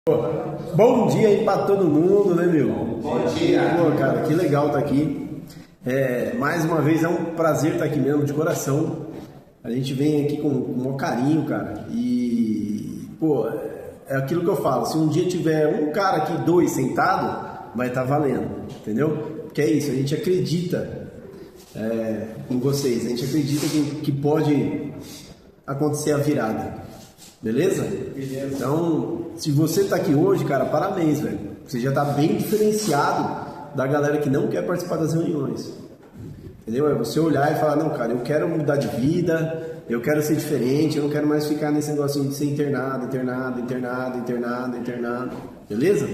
Bom dia aí pra todo mundo, né, meu? Bom dia! Pô, cara, que legal tá aqui. Mais uma vez é um prazer estar aqui mesmo, de coração. A gente vem aqui com o maior carinho, cara. E, pô, é aquilo que eu falo. Se um dia tiver um cara aqui, dois sentado, vai estar valendo, entendeu? Porque é isso, a gente acredita em vocês. A gente acredita que pode acontecer a virada. Beleza? Então, se você tá aqui hoje, cara, parabéns, velho. Você já tá bem diferenciado da galera que não quer participar das reuniões. Entendeu? É você olhar e falar, não, cara, eu quero mudar de vida, eu quero ser diferente, eu não quero mais ficar nesse negócio de ser internado. Beleza?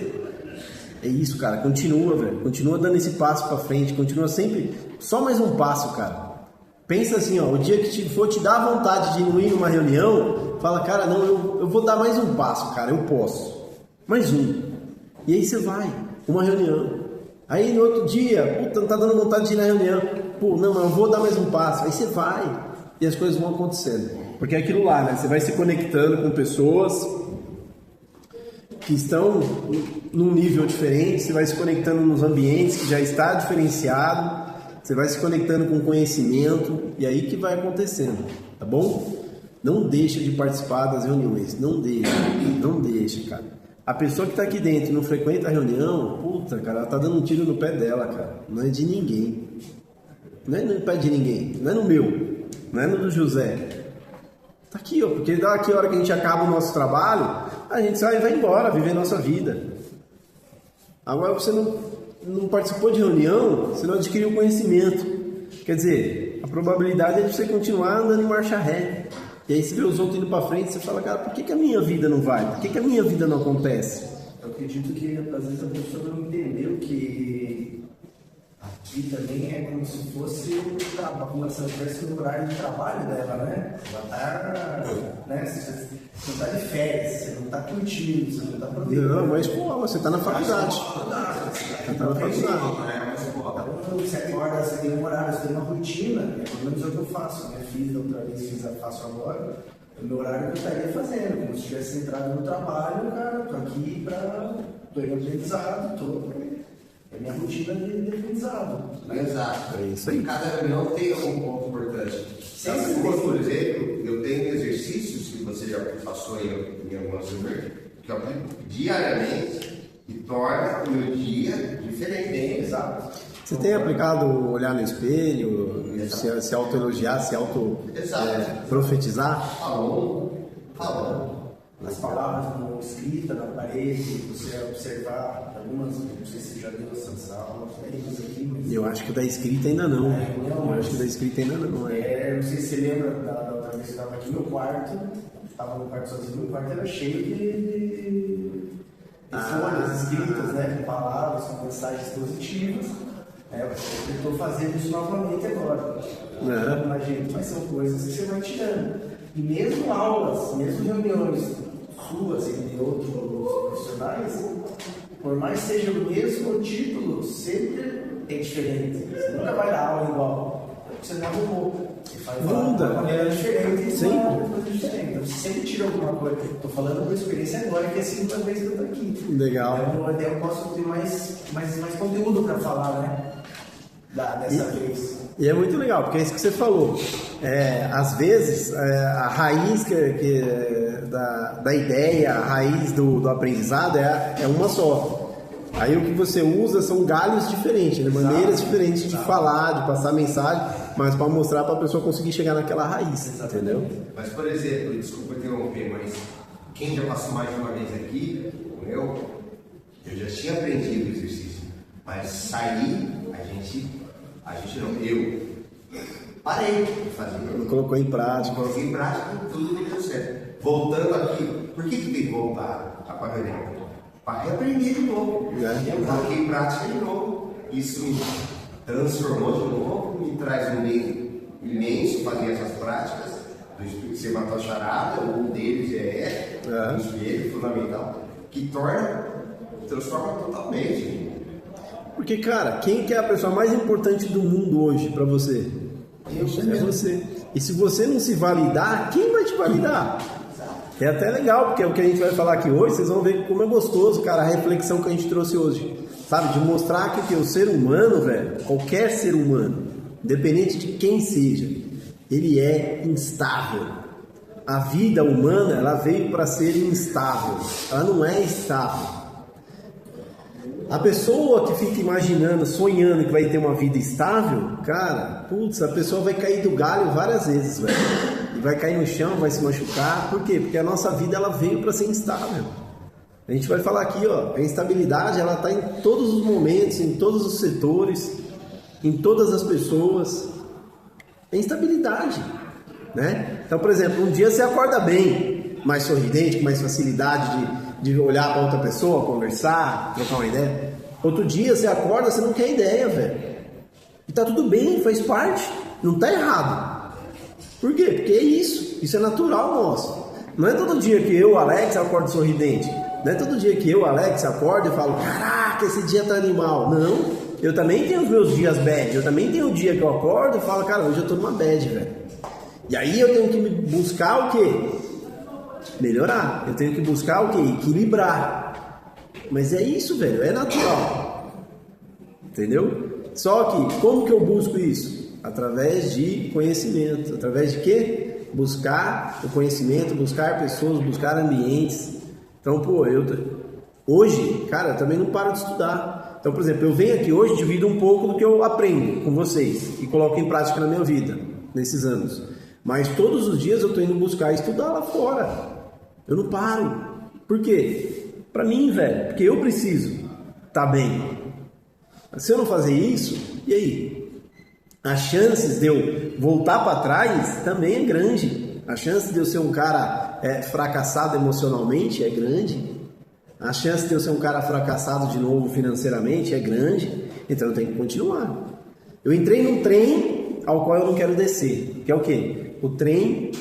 É isso, cara. Continua, velho. Continua dando esse passo pra frente, continua sempre... Só mais um passo, cara. Pensa assim, ó, o dia que for te dar vontade de ir numa reunião, fala, cara, não, eu vou dar mais um passo, cara, eu posso. Mais um. E aí você vai, uma reunião. Aí no outro dia, puta, não tá dando vontade de ir na reunião. Pô, não, mas eu vou dar mais um passo. Aí você vai e as coisas vão acontecendo. Porque é aquilo lá, né? Você vai se conectando com pessoas que estão num nível diferente, você vai se conectando nos ambientes que já está diferenciado. Você vai se conectando com conhecimento e aí que vai acontecendo, tá bom? Não deixa de participar das reuniões, não deixa, cara. A pessoa que tá aqui dentro e não frequenta a reunião, puta, cara, ela tá dando um tiro no pé dela, cara. Não é de ninguém. Não é no pé de ninguém, não é no meu, não é no do José. Tá aqui, ó, porque daqui a hora que a gente acaba o nosso trabalho, a gente sai e vai embora, viver a nossa vida. Agora você não participou de reunião, você não adquiriu conhecimento. Quer dizer, a probabilidade é de você continuar andando em marcha ré. E aí você vê os outros indo pra frente e você fala, cara, por que a minha vida não vai? Por que a minha vida não acontece? Eu acredito que às vezes a pessoa não entendeu que aqui também é como se fosse como se estivesse no horário de trabalho dela, né? Ela tá, né? Você não tá de férias, você não tá curtindo, você não tá aproveitando. Não, mas pô, você tá na faculdade. Você tá na faculdade. Então, 7 horas você tem um horário, você tem uma rotina, pelo menos é o que eu faço. Minha filha outra vez faço agora, o meu horário que eu estaria fazendo, como se tivesse entrado no trabalho, cara, tô aqui tô em aprendizado, é minha rotina de aprendizado. Exato. É isso aí. Cada reunião tem um ponto importante. Por exemplo, eu tenho exercícios que você já passou em algumas reuniões, que eu aplico diariamente e torna o meu dia diferente. Exato. Você tem aplicado olhar no espelho, se autoelogiar, se profetizar? Falando. As palavras não escritas na parede, você observar algumas, não sei se você já deu essas aulas aqui, mas... Eu acho que o da escrita ainda não. Não, Eu acho que o da escrita ainda não. não sei se você lembra da outra vez que eu estava aqui no quarto, estava no quarto sozinho, meu quarto era cheio de folhas escritas, né, com palavras, com mensagens positivas. Eu estou fazendo isso novamente agora. Mas são coisas que você vai tirando. E mesmo aulas, mesmo reuniões suas e de outros profissionais, por mais que seja o mesmo título, sempre é diferente. Você nunca vai dar aula igual. Você não arrumou. Você faz Muda. uma maneira diferente. Sempre. Então você sempre tira alguma coisa. Estou falando por experiência agora, que é a segunda vez que eu estou aqui. Legal. Então eu posso ter mais conteúdo para falar, né? Dessa vez. E é muito legal, porque é isso que você falou. Às vezes, a raiz da ideia, a raiz do aprendizado é uma só. Aí o que você usa são galhos diferentes, né? Maneiras diferentes de falar, de passar mensagem, mas para mostrar para a pessoa conseguir chegar naquela raiz, entendeu? Mas, por exemplo, desculpa interromper, mas quem já passou mais de uma vez aqui, eu já tinha aprendido o exercício, mas saí, eu parei de fazer. Colocou em prática. Coloquei em prática tudo que deu certo. Voltando aqui, por que tem que voltar a reunião? Para reaprender de novo. Eu coloquei em prática de novo. Isso me transformou de novo, me traz um bem imenso fazer essas práticas. Do espírito, você matou a charada, um deles o espelho fundamental, que transforma totalmente. Porque, cara, quem que é a pessoa mais importante do mundo hoje pra você? É você. E se você não se validar, quem vai te validar? É até legal, porque é o que a gente vai falar aqui hoje, vocês vão ver como é gostoso, cara, a reflexão que a gente trouxe hoje. Sabe, de mostrar que o ser humano, velho, qualquer ser humano, independente de quem seja, ele é instável. A vida humana, ela veio para ser instável, ela não é estável. A pessoa que fica imaginando, sonhando que vai ter uma vida estável, cara, putz, a pessoa vai cair do galho várias vezes, velho. E vai cair no chão, vai se machucar. Por quê? Porque a nossa vida, ela veio para ser instável. A gente vai falar aqui, ó, a instabilidade, ela está em todos os momentos, em todos os setores, em todas as pessoas. É instabilidade, né? Então, por exemplo, um dia você acorda bem, mais sorridente, com mais facilidade de olhar para outra pessoa, conversar, trocar uma ideia. Outro dia você acorda, você não quer ideia, velho. E tá tudo bem, faz parte, não tá errado. Por quê? Porque é isso é natural nosso. Não é todo dia que eu, Alex, acordo sorridente. Não é todo dia que eu, Alex, acordo e falo, caraca, esse dia tá animal. Não, eu também tenho os meus dias bad. Eu também tenho um dia que eu acordo e falo, cara, hoje eu tô numa bad, velho. E aí eu tenho que buscar o quê? Melhorar. Eu tenho que buscar o quê? Equilibrar. Mas é isso, velho, é natural. Entendeu? Só que, como que eu busco isso? Através de conhecimento. Através de quê? Buscar o conhecimento, buscar pessoas, buscar ambientes. Então, pô, hoje, cara, eu também não paro de estudar. Então, por exemplo, eu venho aqui hoje, divido um pouco do que eu aprendo com vocês e coloco em prática na minha vida, nesses anos. Mas todos os dias eu tô indo buscar estudar lá fora. Eu não paro. Por quê? Pra mim, velho, porque eu preciso tá bem. Se eu não fazer isso, e aí? As chances de eu voltar para trás também é grande. A chance de eu ser um cara fracassado emocionalmente é grande. A chance de eu ser um cara fracassado de novo financeiramente é grande. Então eu tenho que continuar. Eu entrei num trem ao qual eu não quero descer. Que é o quê? O trem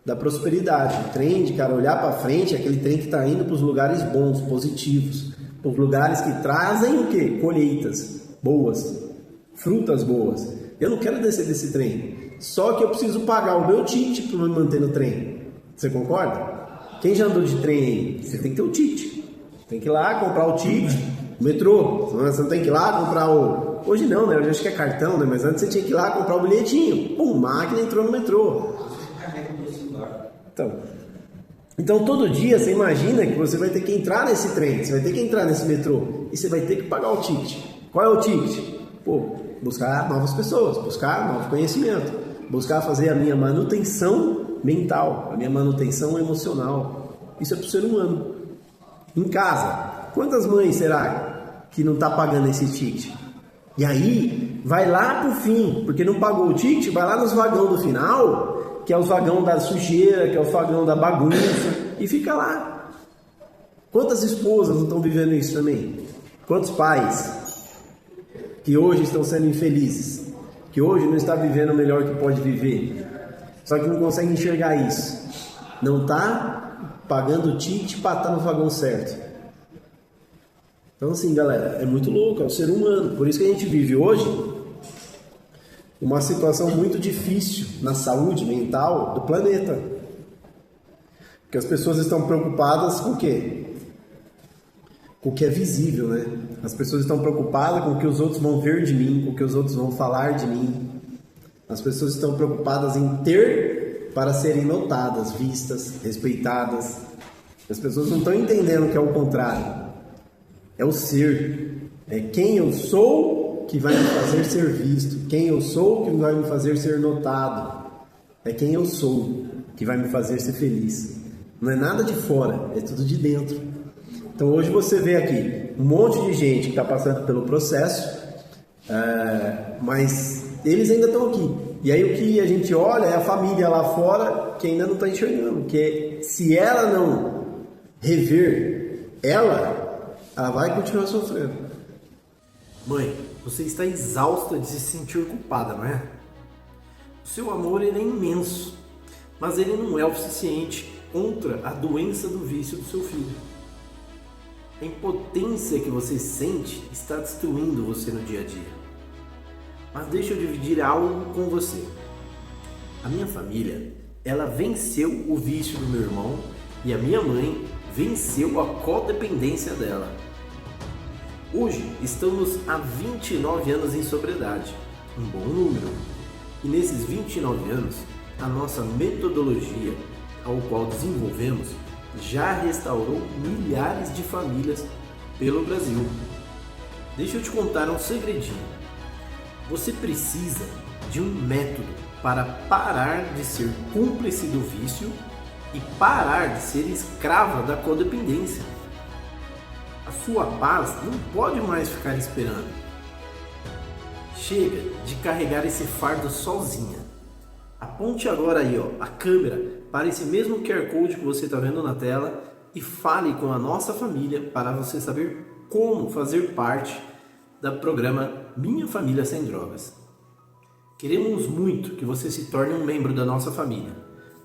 da prosperidade. O trem de, cara, olhar para frente, aquele trem que está indo para os lugares bons, positivos. Para os lugares que trazem o quê? Colheitas boas, frutas boas. Eu não quero descer desse trem. Só que eu preciso pagar o meu ticket para me manter no trem. Você concorda? Quem já andou de trem aí? Você tem que ter o ticket. Tem que ir lá comprar o ticket, o metrô. Você não tem que ir lá comprar o... Hoje não, né? Hoje acho que é cartão, né? Mas antes você tinha que ir lá comprar o bilhetinho. Pum, máquina entrou no metrô. Então todo dia você imagina que você vai ter que entrar nesse trem, você vai ter que entrar nesse metrô e você vai ter que pagar o ticket. Qual é o ticket? Pô, buscar novas pessoas, buscar novo conhecimento, buscar fazer a minha manutenção mental, a minha manutenção emocional. Isso é para o ser humano. Em casa, quantas mães será que não está pagando esse ticket? E aí, vai lá pro fim, porque não pagou o ticket, vai lá nos vagão do final, que é os vagão da sujeira, que é o vagão da bagunça, e fica lá. Quantas esposas não estão vivendo isso também? Quantos pais que hoje estão sendo infelizes, que hoje não está vivendo o melhor que pode viver, só que não consegue enxergar isso, não está pagando o ticket para estar no vagão certo. Então assim, galera, é muito louco, é o ser humano. Por isso que a gente vive hoje uma situação muito difícil na saúde mental do planeta, porque as pessoas estão preocupadas com o quê? Com o que é visível, né? As pessoas estão preocupadas com o que os outros vão ver de mim, com o que os outros vão falar de mim. As pessoas estão preocupadas em ter para serem notadas, vistas, respeitadas. As pessoas não estão entendendo que é o contrário. É o ser. É quem eu sou que vai me fazer ser visto. Quem eu sou que vai me fazer ser notado. É quem eu sou que vai me fazer ser feliz. Não é nada de fora, é tudo de dentro. Então hoje você vê aqui um monte de gente que está passando pelo processo, mas eles ainda estão aqui. E aí o que a gente olha é a família lá fora que ainda não está enxergando. Que se ela não rever ela vai continuar sofrendo. Mãe, você está exausta de se sentir culpada, não é? O seu amor ele é imenso, mas ele não é o suficiente contra a doença do vício do seu filho. A impotência que você sente está destruindo você no dia a dia. Mas deixa eu dividir algo com você. A minha família, ela venceu o vício do meu irmão e a minha mãe venceu a codependência dela. Hoje estamos há 29 anos em sobriedade, um bom número. E nesses 29 anos, a nossa metodologia, ao qual desenvolvemos, já restaurou milhares de famílias pelo Brasil. Deixa eu te contar um segredinho. Você precisa de um método para parar de ser cúmplice do vício e parar de ser escrava da codependência. A sua paz não pode mais ficar esperando. Chega de carregar esse fardo sozinha. Aponte agora aí, a câmera para esse mesmo QR Code que você está vendo na tela e fale com a nossa família para você saber como fazer parte do programa Minha Família Sem Drogas. Queremos muito que você se torne um membro da nossa família,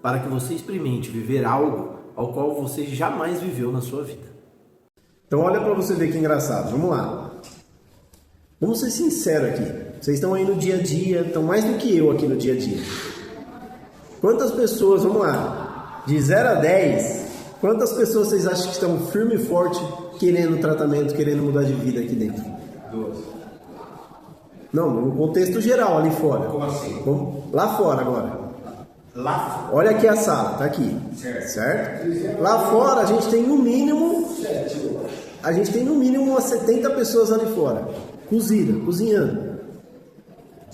para que você experimente viver algo ao qual você jamais viveu na sua vida. Então olha para você ver que engraçado, vamos lá. Vamos ser sinceros aqui. Vocês estão aí no dia a dia, estão mais do que eu aqui no dia a dia. Quantas pessoas, vamos lá, de 0 a 10, quantas pessoas vocês acham que estão firme e forte querendo tratamento, querendo mudar de vida aqui dentro? 2. Não, no contexto geral ali fora. Como assim? Lá fora agora. Lá Olha aqui a sala, tá aqui. Certo? Lá fora a gente tem no mínimo umas 70 pessoas ali fora. Cozinhando.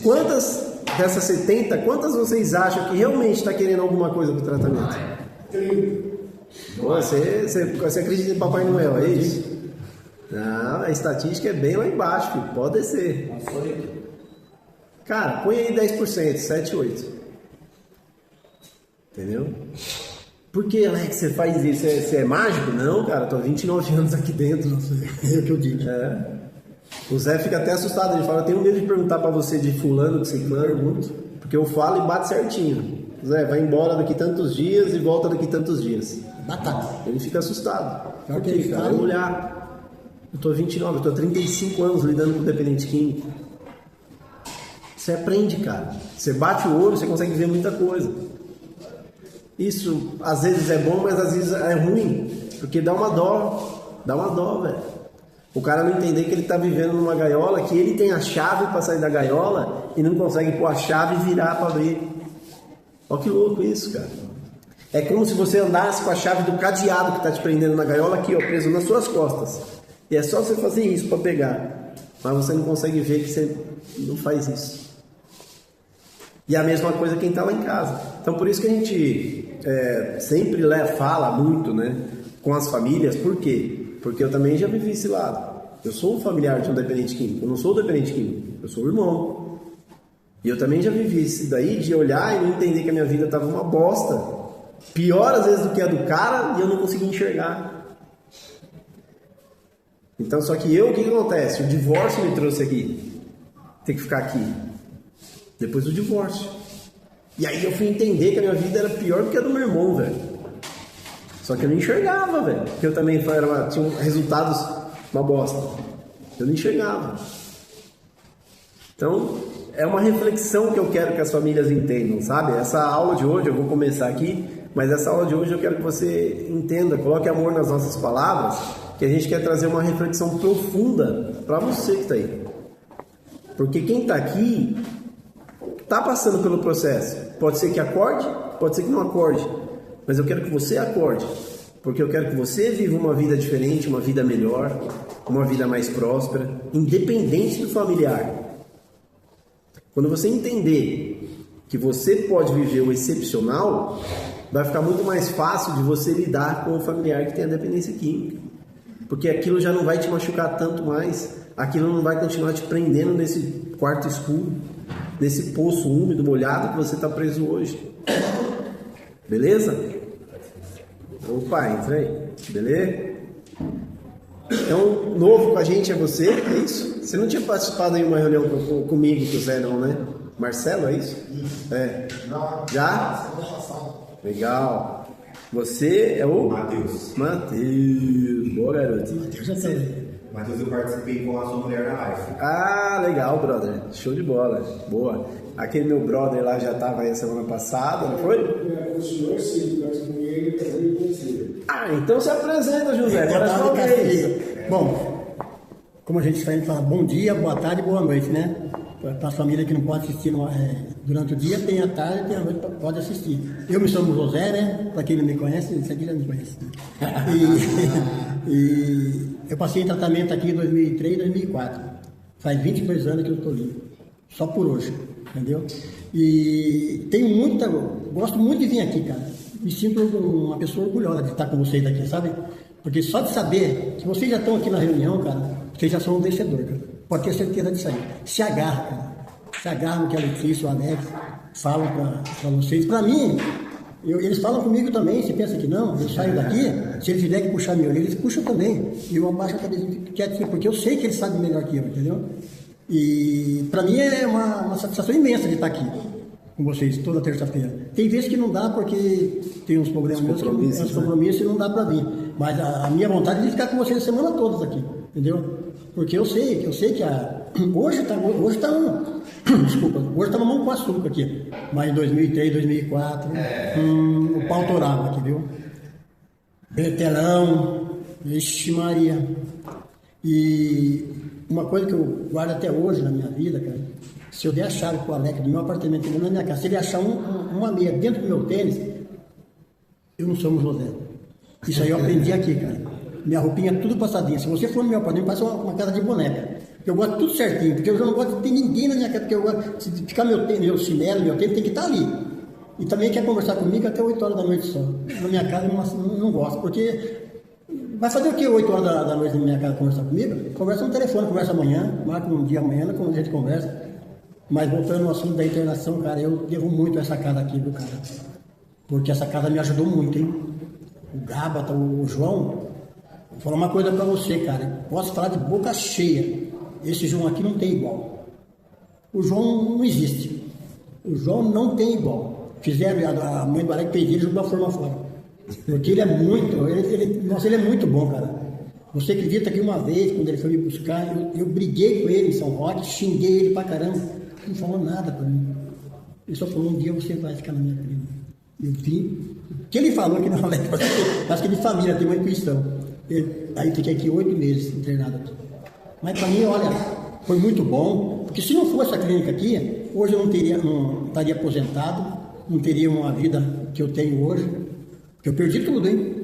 Quantas dessas 70, quantas vocês acham que realmente está querendo alguma coisa do tratamento? 30. Você acredita em Papai Noel, é isso? Não, a estatística é bem lá embaixo, filho. Pode descer. Cara, põe aí 10%, 7, 8. Entendeu? Por que, Alex, você faz isso? Você é mágico? Não, cara, tô há 29 anos aqui dentro. É o que eu digo. O Zé fica até assustado, ele fala, eu tenho medo de perguntar pra você de fulano, de ciclano, muito, porque eu falo e bate certinho. Zé, vai embora daqui tantos dias e volta daqui tantos dias. Batata. Ele fica assustado. Pior Por que quê, ele cara? fala. Vamos olhar. Eu tô há 29, eu tô há 35 anos lidando com dependente químico. Você aprende, cara. Você bate o olho, você consegue ver muita coisa. Isso às vezes é bom, mas às vezes é ruim, porque dá uma dó, velho. O cara não entender que ele tá vivendo numa gaiola, que ele tem a chave para sair da gaiola e não consegue pôr a chave e virar para abrir. Olha que louco isso, cara. É como se você andasse com a chave do cadeado que tá te prendendo na gaiola aqui, ó, preso nas suas costas. E é só você fazer isso para pegar, mas você não consegue ver que você não faz isso. E a mesma coisa quem está lá em casa. Então por isso que a gente sempre fala muito, né, com as famílias. Por quê? Porque eu também já vivi esse lado. Eu sou um familiar de um dependente químico. Eu não sou dependente químico, eu sou o irmão. E eu também já vivi isso daí de olhar e não entender que a minha vida estava uma bosta. Pior às vezes do que a do cara, e eu não conseguia enxergar. Então só que o que acontece? O divórcio me trouxe aqui. Tem que ficar aqui. Depois do divórcio. E aí eu fui entender que a minha vida era pior do que a do meu irmão, velho. Só que eu não enxergava, velho. Porque eu também tinha resultados uma bosta. Eu não enxergava. Então, é uma reflexão que eu quero que as famílias entendam, sabe? Essa aula de hoje, eu vou começar aqui, mas essa aula de hoje eu quero que você entenda, coloque amor nas nossas palavras, que a gente quer trazer uma reflexão profunda para você que está aí. Porque quem está aqui está passando pelo processo. Pode ser que acorde, pode ser que não acorde. Mas eu quero que você acorde. Porque eu quero que você viva uma vida diferente, uma vida melhor, uma vida mais próspera, independente do familiar. Quando você entender que você pode viver o excepcional, vai ficar muito mais fácil de você lidar com o familiar que tem a dependência química. Porque aquilo já não vai te machucar tanto mais, aquilo não vai continuar te prendendo nesse quarto escuro, nesse poço úmido, molhado que você está preso hoje. Beleza? Opa, entra aí. Beleza? Então, novo com a gente é você, é isso? Você não tinha participado em uma reunião comigo, com o Zé, não, né? Marcelo, é isso? É. Já? Legal. Você é o? Matheus. Matheus. Boa, garotinho. Matheus, eu participei com a sua mulher na live. Ah, legal, brother. Show de bola. Boa. Aquele meu brother lá já estava aí a semana passada, não foi? O senhor sim, nós com ele também conhecido. Ah, então se apresenta, José. Agora é sua vez. Bom, como a gente sempre fala, bom dia, boa tarde, boa noite, né? Para a família que não pode assistir durante o dia, tem a tarde, tem a noite, pode assistir. Eu me chamo José, né? Para quem não me conhece, isso aqui já me conhece. E eu passei em tratamento aqui em 2003, 2004. Faz 22 anos que eu estou limpo. Só por hoje, entendeu? E gosto muito de vir aqui, cara. Me sinto uma pessoa orgulhosa de estar com vocês aqui, sabe? Porque só de saber que vocês já estão aqui na reunião, cara, vocês já são um vencedor, cara. Pode ter certeza disso aí. Se agarra, cara. Se agarra no que a Letícia, o Alex falam para vocês. Para mim, eles falam comigo também. Você pensa que não? Eu saio daqui, se eles tiverem que puxar minha orelha, eles puxam também. E eu abaixo a cabeça quietinho, porque eu sei que eles sabem melhor que eu, entendeu? E para mim é uma satisfação imensa de estar aqui com vocês toda terça-feira. Tem vezes que não dá porque tem uns problemas meus, uns compromissos e não dá para vir. Mas a minha vontade é de ficar com vocês a semana toda aqui, entendeu? Porque eu sei que hoje tá mamão com açúcar aqui. Mas em 2003, 2004, o pau torava aqui, viu? Betelão, vixe Maria. E uma coisa que eu guardo até hoje na minha vida, cara, se eu der a chave pro Alex do meu apartamento na minha casa, se ele achar uma meia dentro do meu tênis, eu não sou um José. Isso aí eu aprendi aqui, cara. Minha roupinha é tudo passadinha. Se você for no meu apartamento, parece uma casa de boneca. Eu gosto tudo certinho, porque eu já não gosto de ter ninguém na minha casa, porque eu gosto de ficar meu chinelo, meu tempo tem que estar ali. E também quer conversar comigo até 8 horas da noite só. Na minha casa eu não gosto, porque vai fazer o que 8 horas da noite na minha casa conversar comigo? Conversa no telefone, conversa amanhã, marca um dia amanhã, quando a gente conversa. Mas voltando ao assunto da internação, cara, eu devo muito essa casa aqui, viu, cara? Porque essa casa me ajudou muito, hein? O Gabata, o João, vou falar uma coisa pra você, cara. Posso falar de boca cheia. Esse João aqui não tem igual. O João não existe. O João não tem igual. Fizeram, a mãe do Alex fez ele, jogou a forma fora. Porque ele é muito, nossa, ele é muito bom, cara. Você acredita que uma vez, quando ele foi me buscar, eu briguei com ele em São Roque, xinguei ele pra caramba. Não falou nada pra mim. Ele só falou, um dia você vai ficar na minha vida. Eu vim. O que ele falou aqui na Alex, acho que de família, tem uma intuição. Aí fiquei aqui 8 meses internado aqui. Mas para mim, olha, foi muito bom, porque se não fosse a clínica aqui, hoje eu não estaria aposentado, não teria uma vida que eu tenho hoje, porque eu perdi tudo, hein?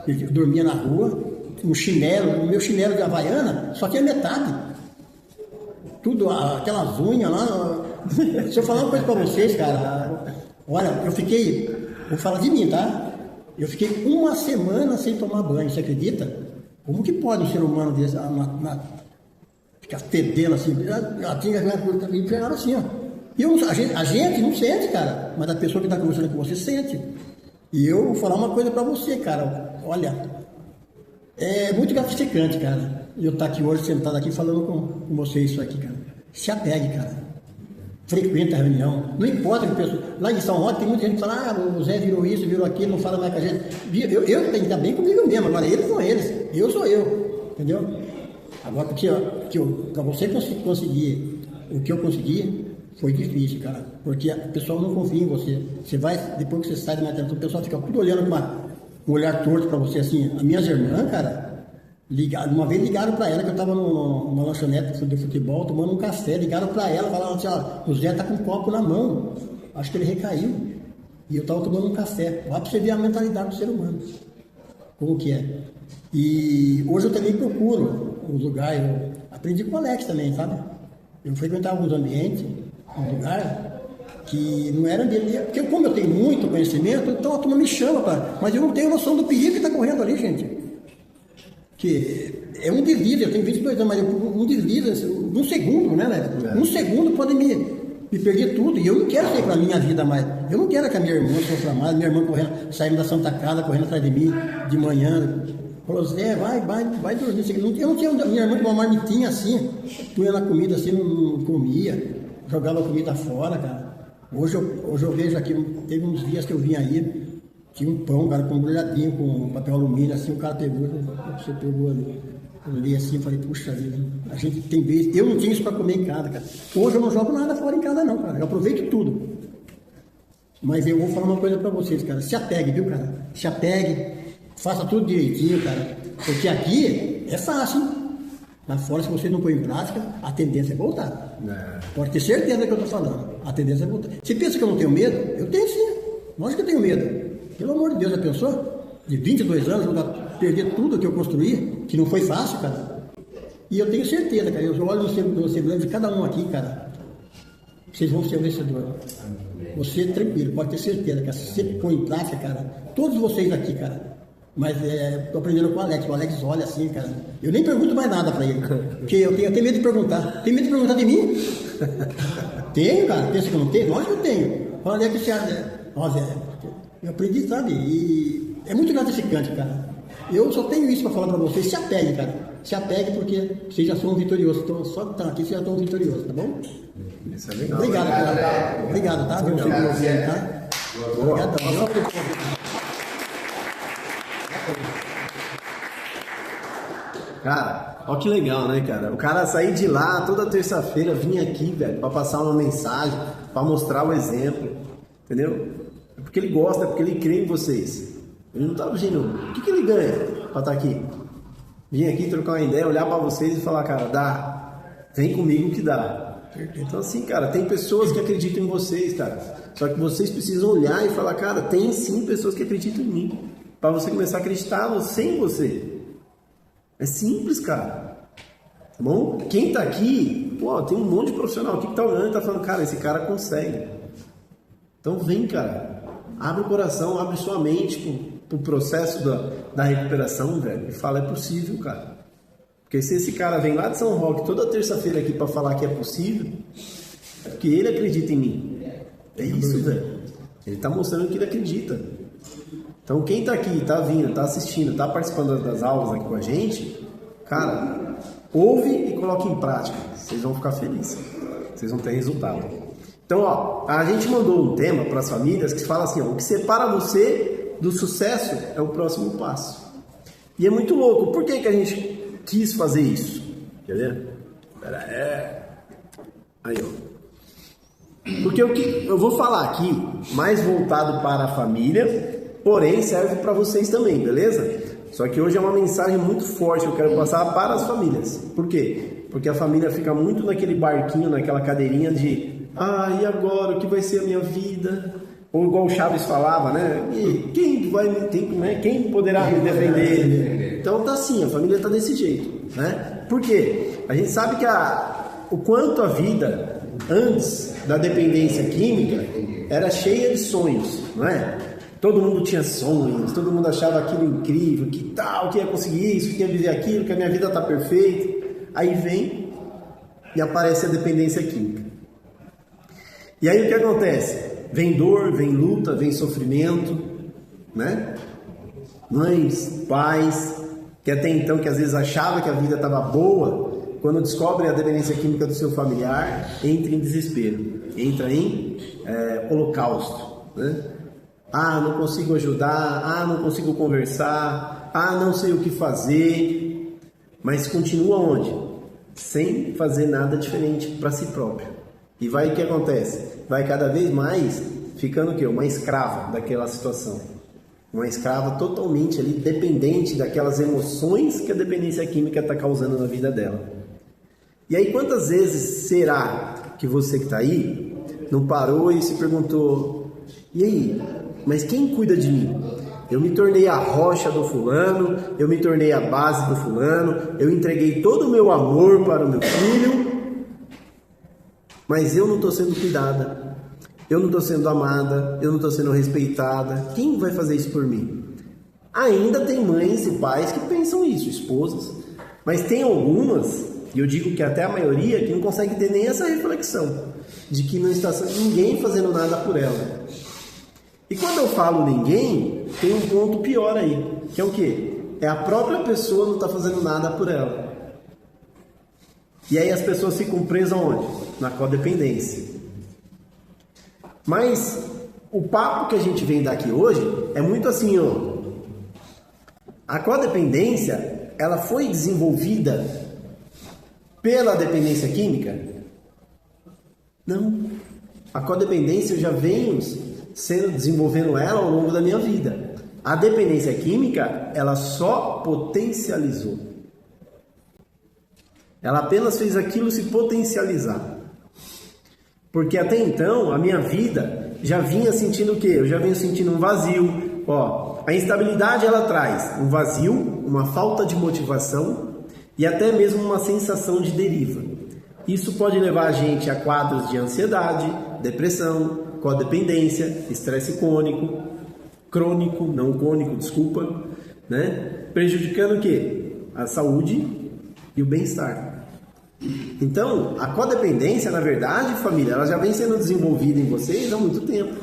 Eu dormia na rua, um chinelo, o meu chinelo de Havaiana só tinha metade. Tudo, aquelas unhas lá. Se eu falar uma coisa para vocês, cara, olha, vou falar de mim, tá? Eu fiquei 1 semana sem tomar banho, você acredita? Como que pode um ser humano desse ficar fedendo assim? A tinha me pegaram assim, ó. E a gente não sente, cara, mas a pessoa que está conversando com você sente. E eu vou falar uma coisa para você, cara. Olha, é muito gratificante, cara. Eu estar aqui hoje, sentado aqui, falando com você isso aqui, cara. Se apegue, cara. Frequenta a reunião, não importa que pessoa. Lá em São Roque tem muita gente que fala, o Zé virou isso, virou aquilo, não fala mais com a gente. Eu tenho que estar bem comigo mesmo, agora eles são eles, eu sou eu, entendeu? Agora, porque para você conseguir o que eu consegui, foi difícil, cara, porque o pessoal não confia em você. Você vai, depois que você sai da maternidade, o pessoal fica tudo olhando com um olhar torto para você, assim. As minhas irmãs, cara, uma vez ligaram para ela, que eu estava numa lanchonete de futebol, tomando um café, ligaram para ela, falaram assim, ó, o Zé tá com um copo na mão, acho que ele recaiu, e eu estava tomando um café. Lá para você ver a mentalidade do ser humano, como que é. E hoje eu também procuro os lugares, eu aprendi com o Alex também, sabe? Eu frequentava alguns ambientes, um lugar que não era ambiente, porque como eu tenho muito conhecimento, então a turma me chama, mas eu não tenho noção do perigo que está correndo ali, gente. Que é um deslize, eu tenho 22 anos, mas um deslize, um segundo, né, Léo? Um segundo pode me perder tudo, e eu não quero ser para a minha vida mais. Eu não quero que a minha irmã sofra mais, minha irmã saindo da Santa Casa, correndo atrás de mim, de manhã, falou, Zé, vai dormir. Eu não tinha minha irmã com uma marmitinha assim, punha na comida assim, não comia, jogava a comida fora, cara. Hoje eu vejo aqui, teve uns dias que eu vim aí, tinha um pão, cara, com um embrulhadinho, com papel alumínio, assim, o cara pegou, você pegou ali. Eu olhei assim e falei, puxa vida, a gente tem vezes, eu não tinha isso para comer em casa, cara. Hoje eu não jogo nada fora em casa não, cara, eu aproveito tudo. Mas eu vou falar uma coisa para vocês, cara, se apegue, viu, cara? Se apegue, faça tudo direitinho, cara. Porque aqui é fácil. Lá fora, se você não põe em prática, a tendência é voltar. Pode ter certeza do que eu estou falando. A tendência é voltar. Você pensa que eu não tenho medo? Eu tenho sim. Lógico que eu tenho medo. Pelo amor de Deus, já pensou? De 22 anos, eu vou perder tudo que eu construí, que não foi fácil, cara. E eu tenho certeza, cara. Eu olho no semblante de cada um aqui, cara. Vocês vão ser vencedor. Você tranquilo, pode ter certeza, cara. Se você põe em prática, cara, todos vocês aqui, cara. Mas tô aprendendo com o Alex. O Alex olha assim, cara. Eu nem pergunto mais nada pra ele. Porque eu tenho medo de perguntar. Tem medo de perguntar de mim? Tenho, cara. Pensa que eu não tenho? Lógico que eu tenho. Olha que você acha. Ó, Zé, eu aprendi, sabe? E é muito gratificante, cara. Eu só tenho isso pra falar pra vocês. Se apegue, cara. Se apegue porque vocês já são vitoriosos. Então, só que tá aqui, vocês já estão vitoriosos, tá bom? Isso é legal. Obrigado, cara. Obrigado, tá? Você me ouvindo, tá? Obrigado. Cara, ó que legal, né, cara? O cara sair de lá toda terça-feira, vir aqui, velho, pra passar uma mensagem, pra mostrar o exemplo, entendeu? É porque ele gosta, é porque ele crê em vocês. Ele não tá vindo. O que ele ganha pra estar aqui? Vir aqui trocar uma ideia, olhar pra vocês e falar, cara, dá, vem comigo que dá. Então assim, cara, tem pessoas que acreditam em vocês, cara. Só que vocês precisam olhar e falar, cara, tem sim pessoas que acreditam em mim. Pra você começar a acreditar sem você. É simples, cara. Tá bom? Quem tá aqui, pô, tem um monte de profissional aqui que tá olhando e tá falando, cara, esse cara consegue. Então vem, cara. Abre o coração, abre sua mente pro processo da recuperação, velho. E fala, é possível, cara. Porque se esse cara vem lá de São Roque toda terça-feira aqui pra falar que é possível, é porque ele acredita em mim. É isso, velho. Ele tá mostrando que ele acredita. Então quem tá aqui, tá vindo, tá assistindo, tá participando das aulas aqui com a gente, cara, ouve e coloque em prática. Vocês vão ficar felizes. Vocês vão ter resultado. Então, ó, a gente mandou um tema para as famílias que fala assim, ó, o que separa você do sucesso é o próximo passo. E é muito louco. Por que a gente quis fazer isso? Quer ver? Aí, ó. Porque o que eu vou falar aqui, mais voltado para a família, porém serve para vocês também, beleza? Só que hoje é uma mensagem muito forte que eu quero passar para as famílias. Por quê? Porque a família fica muito naquele barquinho, naquela cadeirinha de e agora, o que vai ser a minha vida? Ou igual o Chaves falava, né? E quem poderá me defender? Então tá assim, a família tá desse jeito, né? Por quê? A gente sabe que o quanto a vida antes da dependência química era cheia de sonhos, não é? Todo mundo tinha sonhos, todo mundo achava aquilo incrível, que ia conseguir isso, que ia viver aquilo, que a minha vida tá perfeita. Aí vem e aparece a dependência química. E aí o que acontece? Vem dor, vem luta, vem sofrimento, né? Mães, pais, que até então, que às vezes achava que a vida estava boa, quando descobrem a dependência química do seu familiar, entra em desespero, entra em holocausto, né? Não consigo ajudar, não consigo conversar, não sei o que fazer, mas continua onde? Sem fazer nada diferente para si próprio. E vai o que acontece? Vai cada vez mais ficando o quê? Uma escrava daquela situação. Uma escrava totalmente ali dependente daquelas emoções que a dependência química está causando na vida dela. E aí quantas vezes será que você que está aí não parou e se perguntou, e aí, mas quem cuida de mim? Eu me tornei a rocha do fulano, eu me tornei a base do fulano, eu entreguei todo o meu amor para o meu filho, mas eu não estou sendo cuidada, eu não estou sendo amada, eu não estou sendo respeitada. Quem vai fazer isso por mim? Ainda tem mães e pais que pensam isso, esposas, mas tem algumas, e eu digo que até a maioria, que não consegue ter nem essa reflexão, de que não está ninguém fazendo nada por ela. E quando eu falo ninguém, tem um ponto pior aí, que é o quê? É a própria pessoa não está fazendo nada por ela. E aí as pessoas ficam presas onde? Na codependência. Mas o papo que a gente vem dar aqui hoje é muito assim, ó. A codependência, ela foi desenvolvida pela dependência química? Não. A codependência eu já venho desenvolvendo ela ao longo da minha vida. A dependência química, ela só potencializou. Ela apenas fez aquilo se potencializar. Porque até então, a minha vida já vinha sentindo o quê? Eu já venho sentindo um vazio. Ó, a instabilidade, ela traz um vazio, uma falta de motivação e até mesmo uma sensação de deriva. Isso pode levar a gente a quadros de ansiedade, depressão, codependência, estresse crônico, não cônico, desculpa, né? Prejudicando o quê? A saúde e o bem-estar. Então, a codependência, na verdade, família, ela já vem sendo desenvolvida em vocês há muito tempo.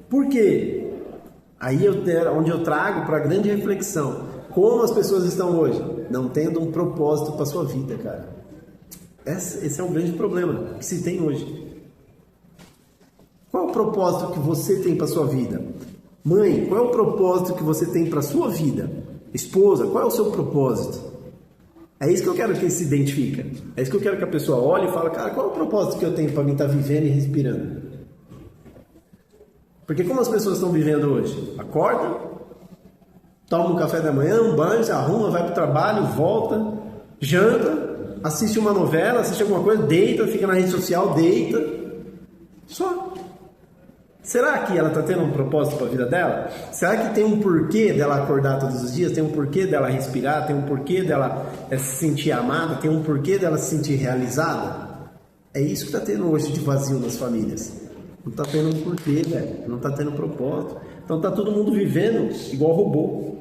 Por quê? Aí onde eu trago para a grande reflexão, como as pessoas estão hoje? Não tendo um propósito para a sua vida, cara. Esse é um grande problema que se tem hoje. Qual é o propósito que você tem para a sua vida? Mãe, qual é o propósito que você tem para a sua vida? Esposa, qual é o seu propósito? É isso que eu quero que ele se identifique. É isso que eu quero que a pessoa olhe e fale, cara, qual é o propósito que eu tenho para mim estar vivendo e respirando? Porque como as pessoas estão vivendo hoje? Acorda, toma um café da manhã, um banho, se arruma, vai para o trabalho, volta, janta, assiste uma novela, assiste alguma coisa, deita, fica na rede social, deita. Só. Será que ela está tendo um propósito para a vida dela? Será que tem um porquê dela acordar todos os dias? Tem um porquê dela respirar? Tem um porquê dela se sentir amada? Tem um porquê dela se sentir realizada? É isso que está tendo hoje de vazio nas famílias. Não está tendo um porquê, velho. Não está tendo propósito. Então está todo mundo vivendo igual robô.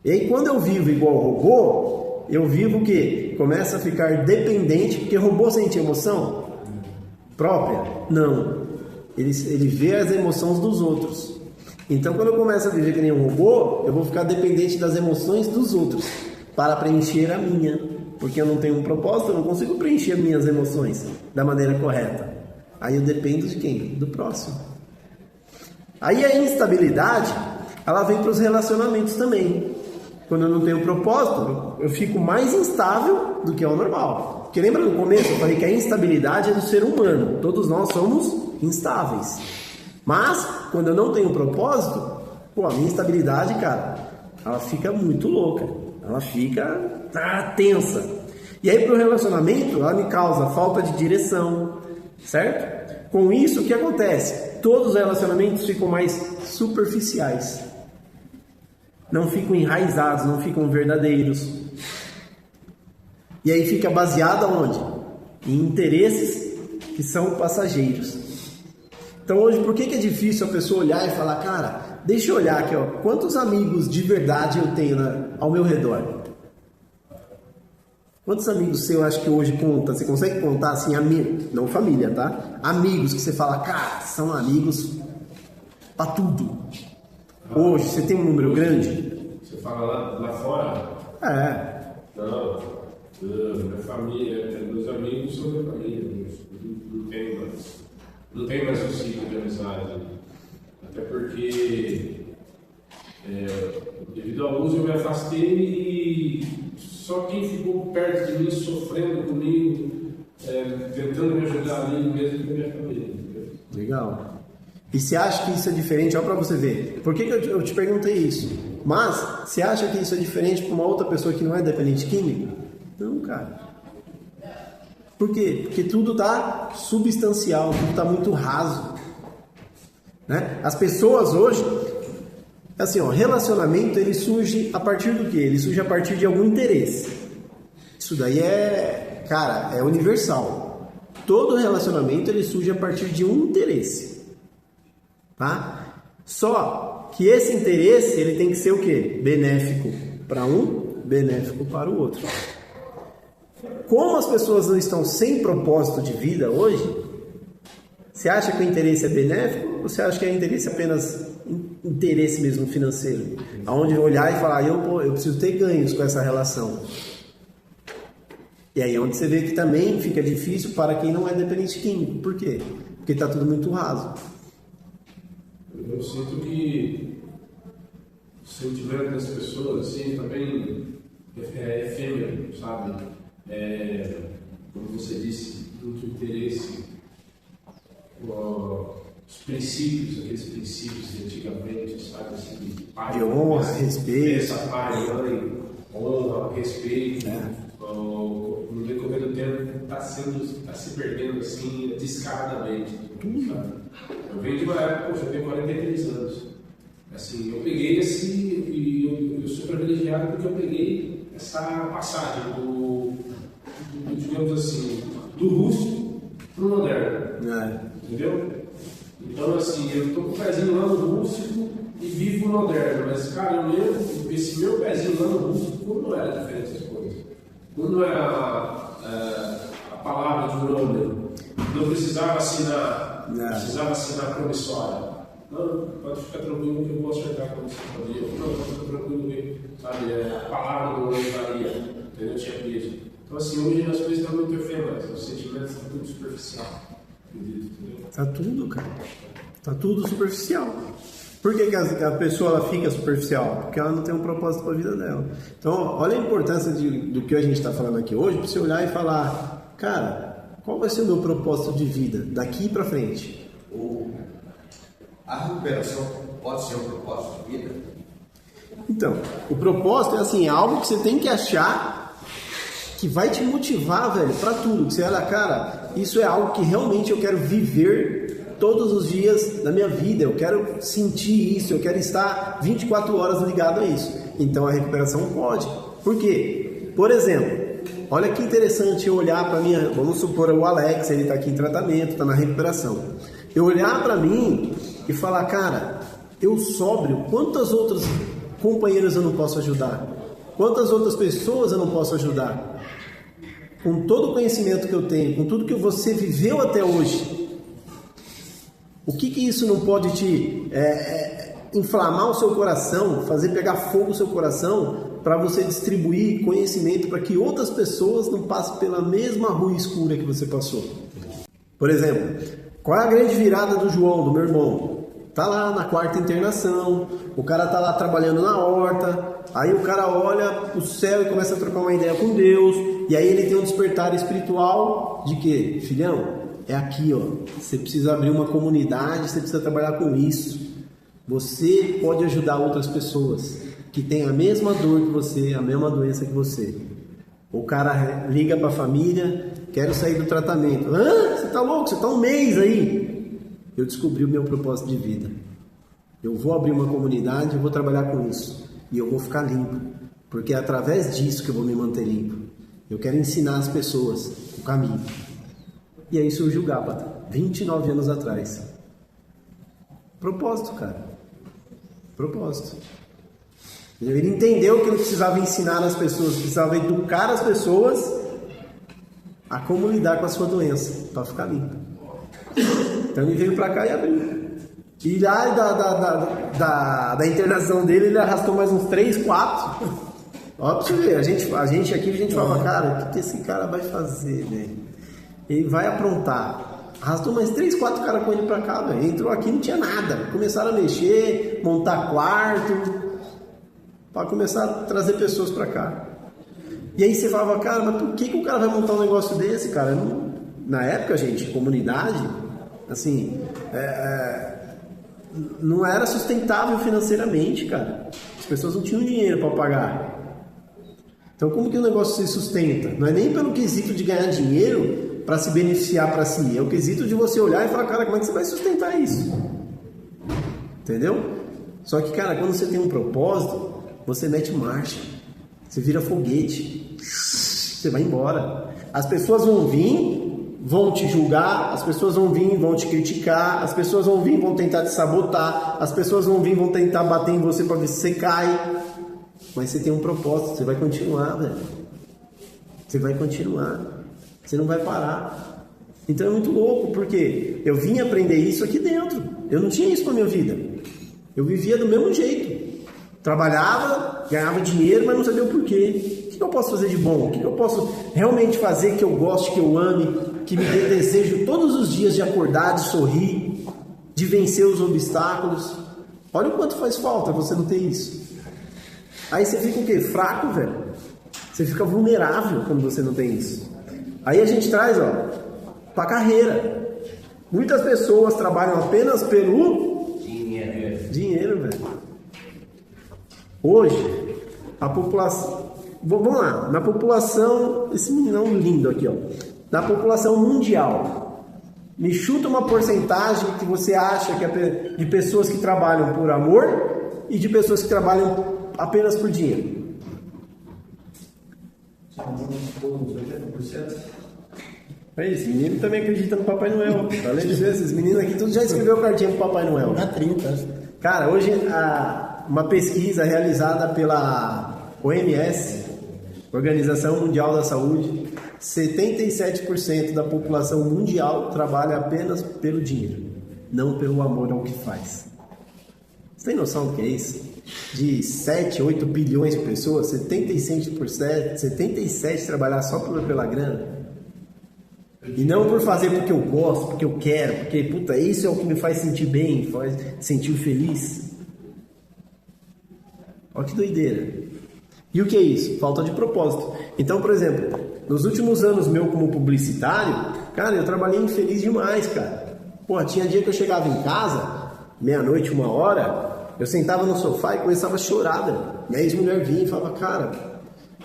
E aí quando eu vivo igual robô, eu vivo o quê? Começa a ficar dependente, porque robô sente emoção própria? Não. Ele vê as emoções dos outros. Então, quando eu começo a viver que nem um robô, eu vou ficar dependente das emoções dos outros para preencher a minha. Porque eu não tenho um propósito, eu não consigo preencher minhas emoções da maneira correta. Aí eu dependo de quem? Do próximo. Aí a instabilidade, ela vem para os relacionamentos também. Quando eu não tenho propósito, eu fico mais instável do que é o normal. Porque lembra no começo eu falei que a instabilidade é do ser humano. Todos nós somos instáveis. Mas, quando eu não tenho propósito, a minha instabilidade, cara, ela fica muito louca. Ela fica tensa. E aí, pro relacionamento, ela me causa falta de direção, certo? Com isso, o que acontece? Todos os relacionamentos ficam mais superficiais. Não ficam enraizados, não ficam verdadeiros. E aí fica baseado aonde? Em interesses que são passageiros. Então hoje, por que é difícil a pessoa olhar e falar, cara, deixa eu olhar aqui, ó, quantos amigos de verdade eu tenho ao meu redor? Quantos amigos você acha que hoje conta? Você consegue contar assim, amigos, não família, tá? Amigos que você fala, cara, são amigos pra tudo. Hoje, você tem um número grande? Você fala lá fora? É. Não, minha família, meus amigos são minha família. Não tem mais um ciclo de amizade. Até porque, devido ao uso, eu me afastei e só quem ficou perto de mim, sofrendo comigo, tentando me ajudar ali mesmo que a minha família. Legal. E você acha que isso é diferente? Olha para você ver. Por que eu te perguntei isso? Mas, você acha que isso é diferente para uma outra pessoa que não é dependente químico? Não, cara. Por quê? Porque tudo está substancial, tudo está muito raso. Né? As pessoas hoje, assim, ó, relacionamento ele surge a partir do quê? Ele surge a partir de algum interesse. Isso daí é universal. Todo relacionamento ele surge a partir de um interesse. Tá? Só que esse interesse ele tem que ser o quê? Benéfico para um, benéfico para o outro. Como as pessoas não estão sem propósito de vida hoje, você acha que o interesse é benéfico ou você acha que é interesse apenas interesse mesmo financeiro? Aonde olhar e falar, eu preciso ter ganhos com essa relação. E aí é onde você vê que também fica difícil para quem não é dependente químico. Por quê? Porque está tudo muito raso. Eu sinto que o sentimento das pessoas assim também é efêmero, sabe? Como você disse, muito interesse. os princípios, aqueles princípios de antigamente, sabe, assim, de pai, De honra, respeito. Pai, mãe, honra, respeito. No decorrer do tempo está se perdendo assim descaradamente, sabe? Eu venho de uma época, poxa, eu tenho 43 anos. Assim, eu peguei e eu sou privilegiado porque eu peguei essa passagem digamos assim, do rústico para o moderno. Entendeu? Então, assim, eu estou com o pezinho lá no rústico e vivo no moderno, mas, cara, esse meu pezinho lá no rústico não era diferente das coisas. Não era a palavra de um homem, não precisava assinar promissória. Não, pode ficar tranquilo que eu vou acertar com você. Não, pode ficar tranquilo que, sabe, a palavra do homem varia, entendeu? Tinha peso. Então, assim, hoje as coisas estão muito efêmeras, os sentimentos estão tudo superficial. Tá tudo, cara. Tá tudo superficial. Por que a pessoa ela fica superficial? Porque ela não tem um propósito para a vida dela. Então, olha a importância do que a gente está falando aqui hoje, para você olhar e falar, cara, qual vai ser o meu propósito de vida daqui para frente? A recuperação pode ser um propósito de vida? Então, o propósito é assim, é algo que você tem que achar que vai te motivar, velho, para tudo. Que você olha, cara, isso é algo que realmente eu quero viver todos os dias da minha vida. Eu quero sentir isso, eu quero estar 24 horas ligado a isso. Então a recuperação pode. Por quê? Por exemplo, olha que interessante eu olhar para mim, vamos supor o Alex, ele está aqui em tratamento, está na recuperação. Eu olhar para mim e falar, cara, eu sóbrio, quantas outras companheiras eu não posso ajudar? Quantas outras pessoas eu não posso ajudar? Com todo o conhecimento que eu tenho, com tudo que você viveu até hoje, o que isso não pode te inflamar o seu coração, fazer pegar fogo o seu coração, para você distribuir conhecimento para que outras pessoas não passem pela mesma rua escura que você passou? Por exemplo, qual é a grande virada do João, do meu irmão? Tá lá na 4ª internação, o cara tá lá trabalhando na horta, aí o cara olha o céu e começa a trocar uma ideia com Deus, e aí ele tem um despertar espiritual de que, filhão, é aqui, ó, você precisa abrir uma comunidade, você precisa trabalhar com isso, você pode ajudar outras pessoas que têm a mesma dor que você, a mesma doença que você. O cara liga para a família, quero sair do tratamento. Você tá louco? Você tá um mês aí. Eu descobri o meu propósito de vida. Eu vou abrir uma comunidade, eu vou trabalhar com isso. E eu vou ficar limpo. Porque é através disso que eu vou me manter limpo. Eu quero ensinar as pessoas o caminho. E aí surgiu o Gábata, 29 anos atrás. Propósito, cara. Propósito. Ele entendeu que ele precisava ensinar as pessoas, precisava educar as pessoas a como lidar com a sua doença, para ficar limpo. Então ele veio para cá e abriu. E lá da internação dele, ele arrastou mais uns 3, 4. Ó, pra você ver, a gente aqui, a gente falava, cara, o que esse cara vai fazer, velho? Ele vai aprontar. Arrastou mais 3, 4 caras com ele pra cá, velho. Entrou aqui, não tinha nada. Começaram a mexer, montar quarto, para começar a trazer pessoas pra cá. E aí você falava, cara, mas por que o cara vai montar um negócio desse, cara? Na época, gente, comunidade, assim, não era sustentável financeiramente, cara. As pessoas não tinham dinheiro para pagar. Então, como que o negócio se sustenta? Não é nem pelo quesito de ganhar dinheiro para se beneficiar para si. É o quesito de você olhar e falar, cara, como é que você vai sustentar isso? Entendeu? Só que, cara, quando você tem um propósito, você mete marcha. Você vira foguete. Você vai embora. As pessoas vão vir, vão te julgar. As pessoas vão vir, vão te criticar. As pessoas vão vir, vão tentar te sabotar. As pessoas vão vir, vão tentar bater em você para ver se você cai. Mas você tem um propósito, você vai continuar, velho. Você vai continuar. Você não vai parar. Então é muito louco, porque eu vim aprender isso aqui dentro. Eu não tinha isso na minha vida. Eu vivia do mesmo jeito. Trabalhava, ganhava dinheiro, mas não sabia o porquê. O que eu posso fazer de bom? O que eu posso realmente fazer que eu goste, que eu ame, que me dê desejo todos os dias de acordar, de sorrir, de vencer os obstáculos? Olha o quanto faz falta você não ter isso. Aí você fica o quê? Fraco, velho. Você fica vulnerável quando você não tem isso. Aí a gente traz, ó, pra carreira. Muitas pessoas trabalham apenas pelo dinheiro, velho. Hoje, a população... Vamos lá, na população... Esse meninão lindo aqui, ó. Na população mundial, me chuta uma porcentagem que você acha que é de pessoas que trabalham por amor e de pessoas que trabalham apenas por dinheiro. É isso, menino também acredita no Papai Noel. Além de ver, esses meninos aqui, tudo já escreveu cartinha pro Papai Noel. Na 30. Cara, hoje uma pesquisa realizada pela OMS, Organização Mundial da Saúde, 77% da população mundial trabalha apenas pelo dinheiro, não pelo amor ao que faz. Você tem noção do que é isso? De 7, 8 bilhões de pessoas, 77% trabalhar só pela grana. E não por fazer porque eu gosto, porque eu quero, porque, puta, isso é o que me faz sentir bem, faz sentir feliz. Olha que doideira. E o que é isso? Falta de propósito. Então, por exemplo, nos últimos anos meu como publicitário, cara, eu trabalhei infeliz demais, cara. Pô, tinha dia que eu chegava em casa, meia-noite, 1h, eu sentava no sofá e começava a chorar, velho. Minha ex-mulher vinha e falava, cara,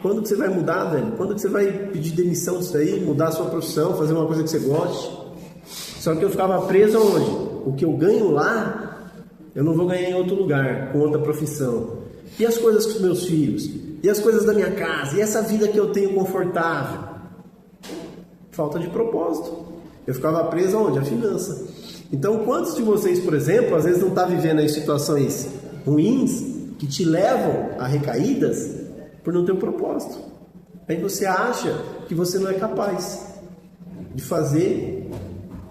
quando que você vai mudar, velho? Quando que você vai pedir demissão disso aí, mudar a sua profissão, fazer uma coisa que você goste? Só que eu ficava preso aonde? O que eu ganho lá, eu não vou ganhar em outro lugar, com outra profissão. E as coisas com os meus filhos? E as coisas da minha casa? E essa vida que eu tenho confortável? Falta de propósito. Eu ficava preso aonde? A finança. Então, quantos de vocês, por exemplo, às vezes não estão vivendo em situações ruins que te levam a recaídas por não ter um propósito? Aí você acha que você não é capaz de fazer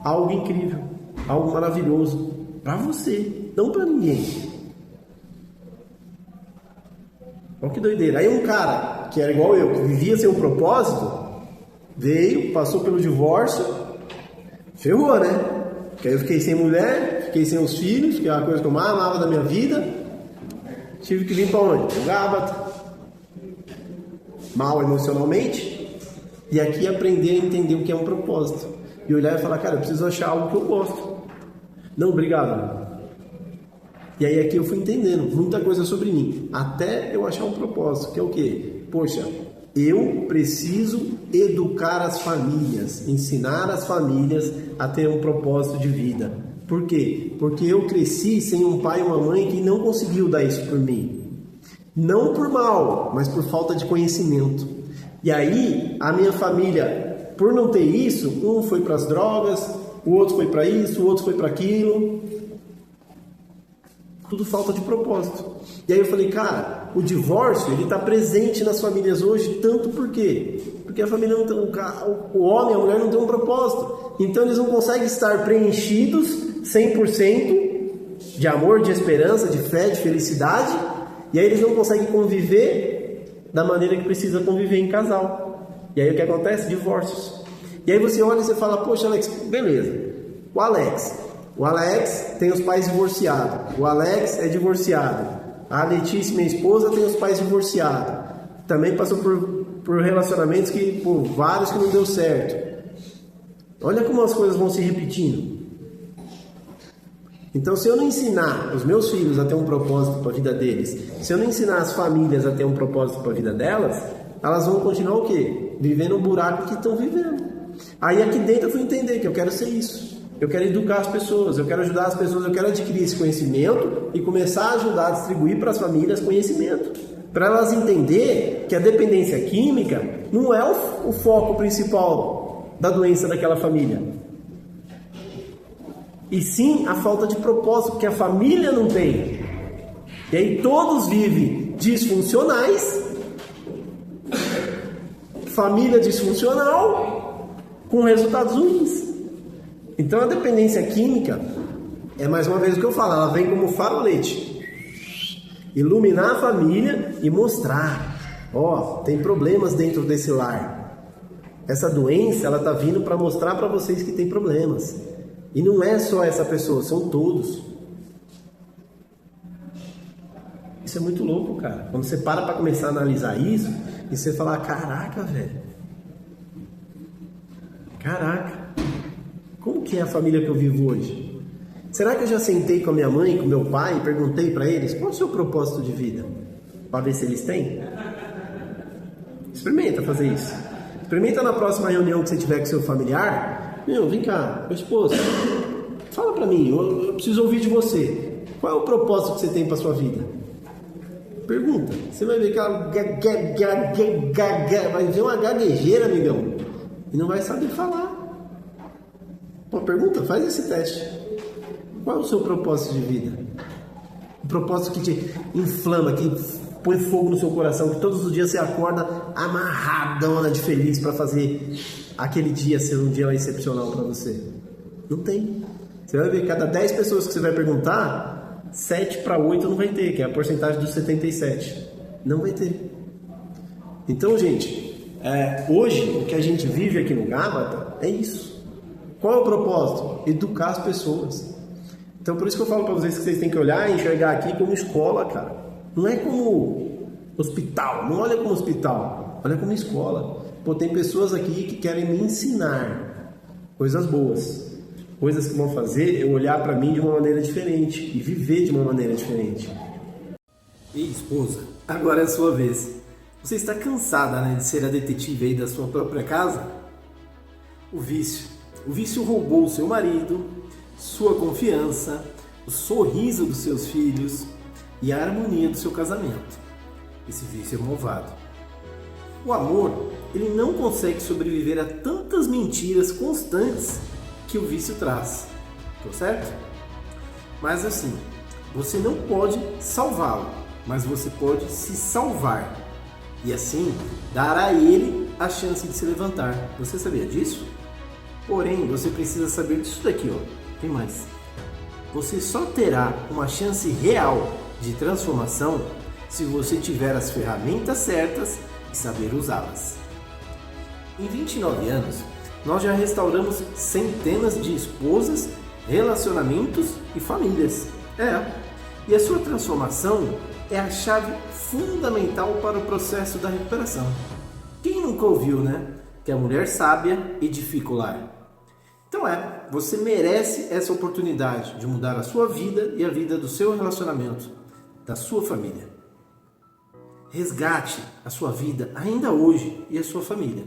algo incrível, algo maravilhoso para você, não para ninguém. Olha que doideira. Aí um cara que era igual eu, que vivia sem um propósito, veio, passou pelo divórcio, ferrou, né? Porque aí eu fiquei sem mulher, fiquei sem os filhos, que é uma coisa que eu mais amava da minha vida. Tive que vir para onde? Pro Gábata. Mal emocionalmente. E aqui aprender a entender o que é um propósito. E olhar e falar, cara, eu preciso achar algo que eu gosto. Não, obrigado. E aí aqui eu fui entendendo muita coisa sobre mim, até eu achar um propósito, que é o quê? Poxa, eu preciso educar as famílias, ensinar as famílias a ter um propósito de vida. Por quê? Porque eu cresci sem um pai e uma mãe que não conseguiu dar isso por mim. Não por mal, mas por falta de conhecimento. E aí, a minha família, por não ter isso, um foi para as drogas, o outro foi para isso, o outro foi para aquilo. Tudo falta de propósito. E aí eu falei, cara, o divórcio, ele está presente nas famílias hoje, tanto por quê? Porque a família não tem o homem, a mulher não tem um propósito. Então eles não conseguem estar preenchidos 100% de amor, de esperança, de fé, de felicidade. E aí eles não conseguem conviver da maneira que precisa conviver em casal. E aí o que acontece? Divórcios. E aí você olha e você fala, poxa, Alex, beleza. O Alex tem os pais divorciados. O Alex é divorciado. A Letícia, minha esposa, tem os pais divorciados. Também passou por relacionamentos que, por vários que não deu certo. Olha como as coisas vão se repetindo. Então, se eu não ensinar os meus filhos a ter um propósito para a vida deles, se eu não ensinar as famílias a ter um propósito para a vida delas, elas vão continuar o quê? Vivendo o buraco que estão vivendo. Aí aqui dentro eu fui entender que eu quero ser isso. Eu quero educar as pessoas, eu quero ajudar as pessoas, eu quero adquirir esse conhecimento e começar a ajudar a distribuir para as famílias conhecimento. Para elas entenderem que a dependência química não é o foco principal da doença daquela família. E sim a falta de propósito que a família não tem. E aí todos vivem disfuncionais, família disfuncional, com resultados ruins. Então a dependência química é mais uma vez o que eu falo, ela vem como farolete. Iluminar a família e mostrar, ó, tem problemas dentro desse lar. Essa doença, ela tá vindo para mostrar para vocês que tem problemas. E não é só essa pessoa, são todos. Isso é muito louco, cara. Quando você para começar a analisar isso, e você falar, caraca, velho. Caraca. Como que é a família que eu vivo hoje? Será que eu já sentei com a minha mãe, com meu pai e perguntei para eles qual é o seu propósito de vida? Para ver se eles têm? Experimenta fazer isso. Experimenta na próxima reunião que você tiver com seu familiar. Vem cá, meu esposo, fala para mim, eu preciso ouvir de você. Qual é o propósito que você tem para sua vida? Pergunta. Você vai ver que ela vai ver uma gaguejeira, amigão, e não vai saber falar. Pô, pergunta, faz esse teste. Qual é o seu propósito de vida? Um propósito que te inflama, que põe fogo no seu coração, que todos os dias você acorda amarradona de feliz para fazer aquele dia ser um dia excepcional para você. Não tem. Você vai ver, cada 10 pessoas que você vai perguntar, 7 para 8 não vai ter, que é a porcentagem dos 77. Não vai ter. Então, gente, hoje o que a gente vive aqui no Gábata é isso. Qual é o propósito? Educar as pessoas. Então, por isso que eu falo para vocês que vocês têm que olhar e enxergar aqui como escola, cara. Não é como hospital. Não olha como hospital. Olha como escola. Pô, tem pessoas aqui que querem me ensinar coisas boas. Coisas que vão fazer eu olhar para mim de uma maneira diferente e viver de uma maneira diferente. Ei, esposa, agora é a sua vez. Você está cansada, né, de ser a detetive aí da sua própria casa? O vício roubou o seu marido, sua confiança, o sorriso dos seus filhos e a harmonia do seu casamento. Esse vício é malvado. O amor, ele não consegue sobreviver a tantas mentiras constantes que o vício traz. Tô certo? Mas assim, você não pode salvá-lo, mas você pode se salvar. E assim, dar a ele a chance de se levantar. Você sabia disso? Porém, você precisa saber disso daqui, ó. Tem mais. Você só terá uma chance real de transformação se você tiver as ferramentas certas e saber usá-las. Em 29 anos, nós já restauramos centenas de esposas, relacionamentos e famílias. E a sua transformação é a chave fundamental para o processo da recuperação. Quem nunca ouviu, né? Que a mulher sábia edifica o lar. Então você merece essa oportunidade de mudar a sua vida e a vida do seu relacionamento, da sua família. Resgate a sua vida ainda hoje e a sua família.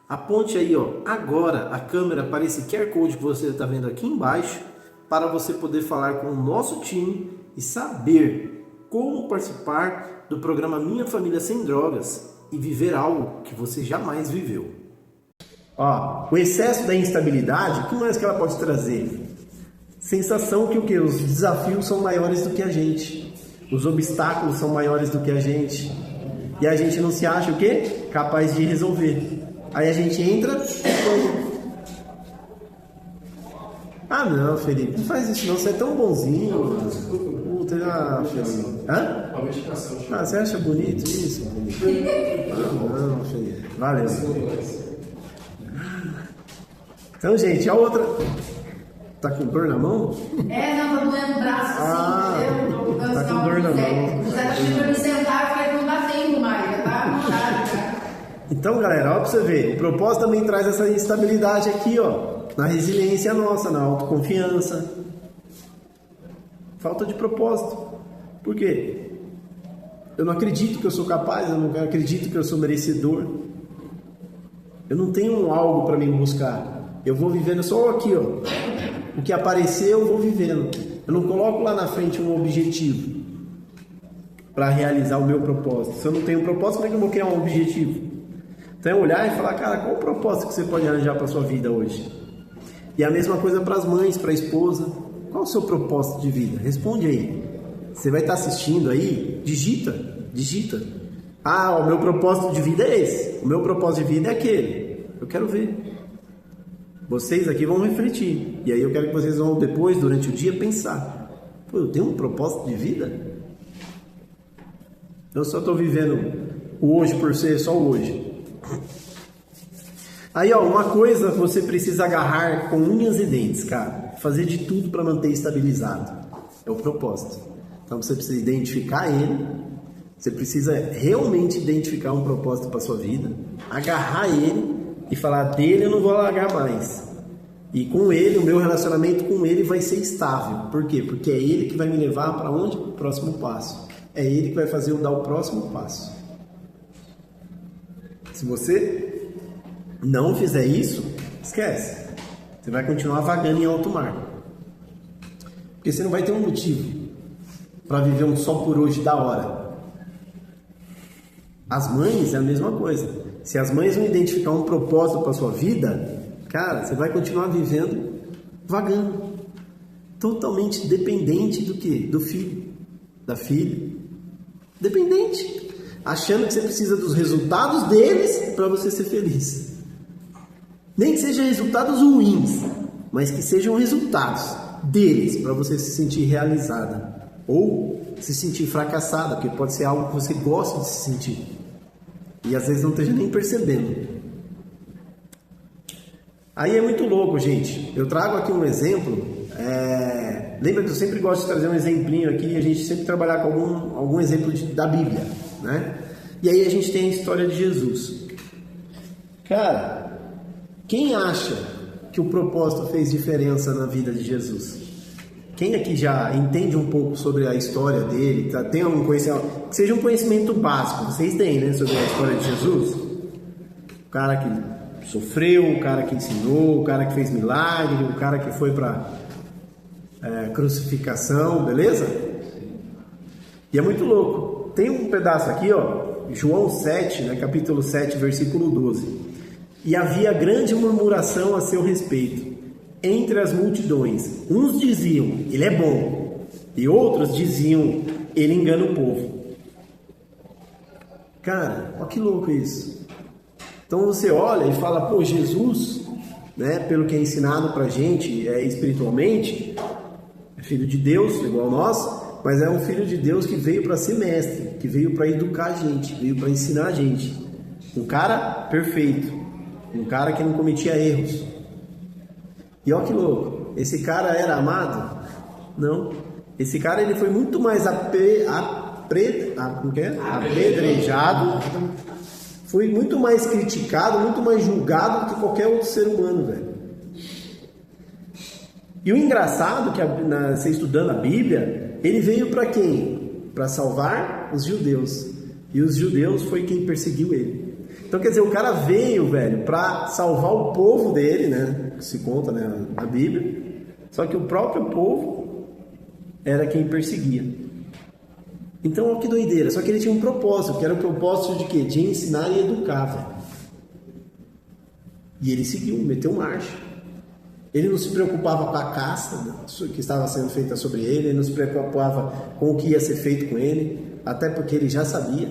Aponte aí, ó, agora a câmera para esse QR Code que você está vendo aqui embaixo, para você poder falar com o nosso time e saber como participar do programa Minha Família Sem Drogas e viver algo que você jamais viveu. Ó, o excesso da instabilidade, o que mais que ela pode trazer? Sensação que o quê? Os desafios são maiores do que a gente. Os obstáculos são maiores do que a gente. E a gente não se acha o quê? Capaz de resolver. Aí a gente entra e... Ah não, Felipe, não faz isso não, você é tão bonzinho. Puta, Felipe. Hã? Ah, você acha bonito isso, Felipe? Ah, não, Felipe. Valeu. Então, gente, a outra... Tá com dor na mão? Não, tá doendo o braço assim, tá com dor na mão. Você tá pedindo pra me sentar, eu falei que não tá tempo mais, tá montado, cara. Então, galera, ó pra você ver, o propósito também traz essa instabilidade aqui, ó, na resiliência nossa, na autoconfiança. Falta de propósito. Por quê? Eu não acredito que eu sou capaz, eu não acredito que eu sou merecedor. Eu não tenho algo para me buscar. Eu vou vivendo só aqui, ó. O que aparecer, eu vou vivendo. Eu não coloco lá na frente um objetivo para realizar o meu propósito. Se eu não tenho um propósito, como é que eu vou criar um objetivo? Então é olhar e falar, cara, qual o propósito que você pode arranjar para sua vida hoje? E a mesma coisa para as mães, para a esposa. Qual o seu propósito de vida? Responde aí. Você vai estar assistindo aí? Digita. Ah, o meu propósito de vida é esse. O meu propósito de vida é aquele. Eu quero ver. Vocês aqui vão refletir. E aí eu quero que vocês vão depois, durante o dia, pensar. Pô, eu tenho um propósito de vida? Eu só estou vivendo o hoje por ser só o hoje. Aí, ó, uma coisa você precisa agarrar com unhas e dentes, cara. Fazer de tudo para manter estabilizado. É o propósito. Então você precisa identificar ele. Você precisa realmente identificar um propósito para sua vida. Agarrar ele e falar, dele eu não vou largar mais. E com ele, o meu relacionamento com ele vai ser estável. Por quê? Porque é ele que vai me levar para onde? O próximo passo. É ele que vai fazer eu dar o próximo passo. Se você não fizer isso, esquece. Você vai continuar vagando em alto mar. Porque você não vai ter um motivo para viver um só por hoje da hora. As mães é a mesma coisa. Se as mães não identificar um propósito para sua vida, cara, você vai continuar vivendo vagando. Totalmente dependente do quê? Do filho, da filha. Dependente. Achando que você precisa dos resultados deles para você ser feliz. Nem que sejam resultados ruins, mas que sejam resultados deles para você se sentir realizada. Ou se sentir fracassada, porque pode ser algo que você gosta de se sentir. E às vezes não esteja nem percebendo. Aí é muito louco, gente. Eu trago aqui um exemplo. Lembra que eu sempre gosto de trazer um exemplinho aqui e a gente sempre trabalhar com algum exemplo da Bíblia, né? E aí a gente tem a história de Jesus. Cara, quem acha que o propósito fez diferença na vida de Jesus? Quem aqui já entende um pouco sobre a história dele, tem algum conhecimento, que seja um conhecimento básico, vocês têm, né, sobre a história de Jesus? O cara que sofreu, o cara que ensinou, o cara que fez milagre, o cara que foi para crucificação, beleza? E é muito louco. Tem um pedaço aqui, ó, João 7, né, capítulo 7, versículo 12. E havia grande murmuração a seu respeito entre as multidões. Uns diziam, ele é bom, e outros diziam, ele engana o povo. Cara, olha que louco isso. Então você olha e fala, pô, Jesus, né, pelo que é ensinado pra gente espiritualmente, é filho de Deus, igual nós, mas é um filho de Deus que veio para ser mestre, que veio para educar a gente, veio para ensinar a gente. Um cara perfeito, um cara que não cometia erros. E olha que louco, esse cara era amado? Não. Esse cara ele foi muito mais apedrejado, foi muito mais criticado, muito mais julgado do que qualquer outro ser humano, velho. E o engraçado que você estudando a Bíblia, ele veio para quem? Para salvar os judeus. E os judeus foi quem perseguiu ele. Então, quer dizer, o cara veio, velho, para salvar o povo dele, né? Que se conta, né, na Bíblia. Só que o próprio povo era quem perseguia. Então, olha que doideira. Só que ele tinha um propósito, que era o propósito de quê? De ensinar e educar, velho. E ele seguiu, meteu marcha. Ele não se preocupava com a casta que estava sendo feita sobre ele, ele não se preocupava com o que ia ser feito com ele, até porque ele já sabia.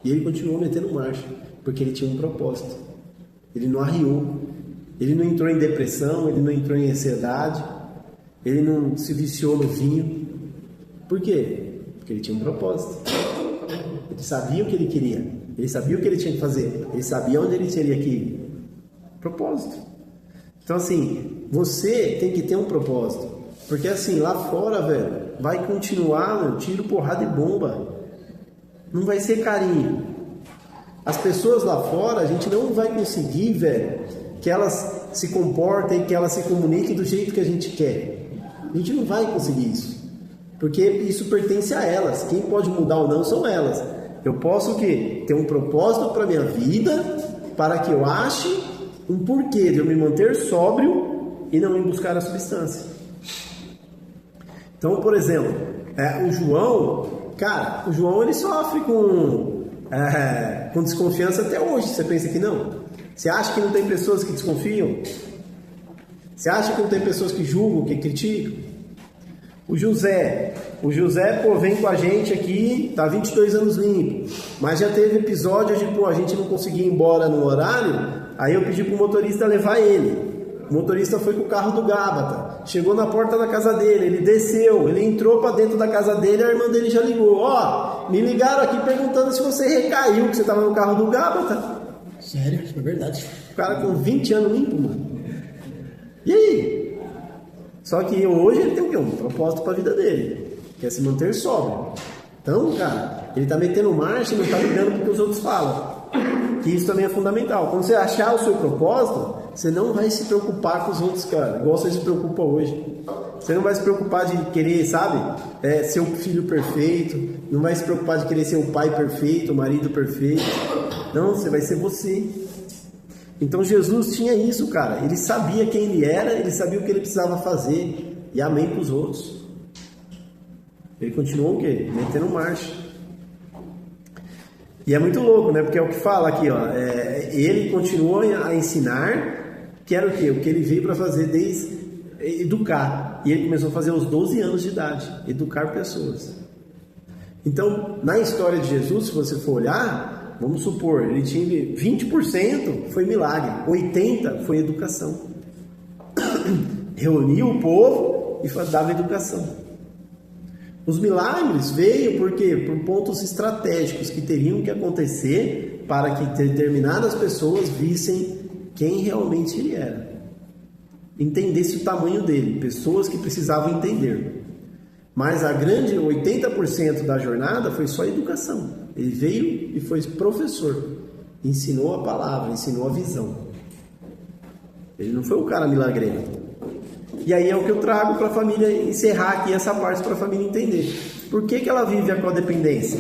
E ele continuou metendo marcha, porque ele tinha um propósito. Ele não arriou, ele não entrou em depressão, ele não entrou em ansiedade, ele não se viciou no vinho. Por quê? Porque ele tinha um propósito. Ele sabia o que ele queria, ele sabia o que ele tinha que fazer, ele sabia onde ele teria que ir. Propósito. Então assim, você tem que ter um propósito. Porque assim, lá fora, velho, vai continuar, meu, tiro, porrada e bomba. Não vai ser carinho. As pessoas lá fora, a gente não vai conseguir, velho, que elas se comportem, que elas se comuniquem do jeito que a gente quer. A gente não vai conseguir isso. Porque isso pertence a elas. Quem pode mudar ou não são elas. Eu posso o quê? Ter um propósito para minha vida, para que eu ache um porquê de eu me manter sóbrio e não ir buscar a substância. Então, por exemplo, o João, cara, o João ele sofre com desconfiança até hoje. Você pensa que não? Você acha que não tem pessoas que desconfiam? Você acha que não tem pessoas que julgam, que criticam? O José, pô, vem com a gente aqui, tá 22 anos limpo, mas já teve episódio de, pô, a gente não conseguia ir embora no horário, aí eu pedi pro motorista levar ele. O motorista foi com o carro do Gábata, chegou na porta da casa dele, ele desceu, ele entrou pra dentro da casa dele, a irmã dele já ligou, ó, me ligaram aqui perguntando se você recaiu, que você tava no carro do Gábata. Sério, isso é verdade. O cara com 20 anos limpo, mano. E aí? Só que hoje ele tem o quê? Um propósito para a vida dele, que é se manter sóbrio. Então, cara, ele tá metendo marcha e não tá ligando pro que os outros falam. que isso também é fundamental. Quando você achar o seu propósito, você não vai se preocupar com os outros, cara, igual você se preocupa hoje. Você não vai se preocupar de querer, sabe, ser o filho perfeito, não vai se preocupar de querer ser o pai perfeito, o marido perfeito. Não, você vai ser você. Então Jesus tinha isso, cara. Ele sabia quem ele era, ele sabia o que ele precisava fazer. E amém para os outros. Ele continuou o quê? Metendo marcha. E é muito louco, né? Porque é o que fala aqui, ó. Ele continuou a ensinar, que era o quê? O que ele veio para fazer desde educar. E ele começou a fazer aos 12 anos de idade. Educar pessoas. Então, na história de Jesus, se você for olhar, vamos supor, ele tinha 20% foi milagre, 80% foi educação. Reunia o povo e dava educação. Os milagres veio por quê? Por pontos estratégicos que teriam que acontecer para que determinadas pessoas vissem quem realmente ele era. Entendesse o tamanho dele, pessoas que precisavam entender. Mas a grande 80% da jornada foi só educação. Ele veio e foi professor, ensinou a palavra, ensinou a visão. Ele não foi o cara milagreiro. E aí é o que eu trago para a família encerrar aqui essa parte para a família entender. Por que ela vive a codependência?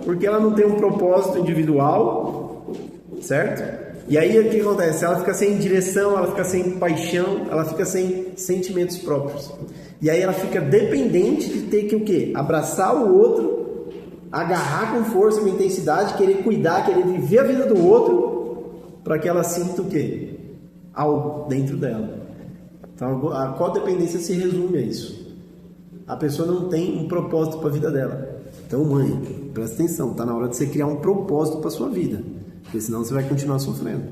Porque ela não tem um propósito individual, certo? E aí o que acontece? Ela fica sem direção, ela fica sem paixão, ela fica sem sentimentos próprios. E aí ela fica dependente de ter que o quê? Abraçar o outro, agarrar com força, com intensidade, querer cuidar, querer viver a vida do outro, para que ela sinta o quê? Algo dentro dela. Então a codependência se resume a isso. A pessoa não tem um propósito para a vida dela. Então, mãe, presta atenção, está na hora de você criar um propósito para a sua vida, porque senão você vai continuar sofrendo.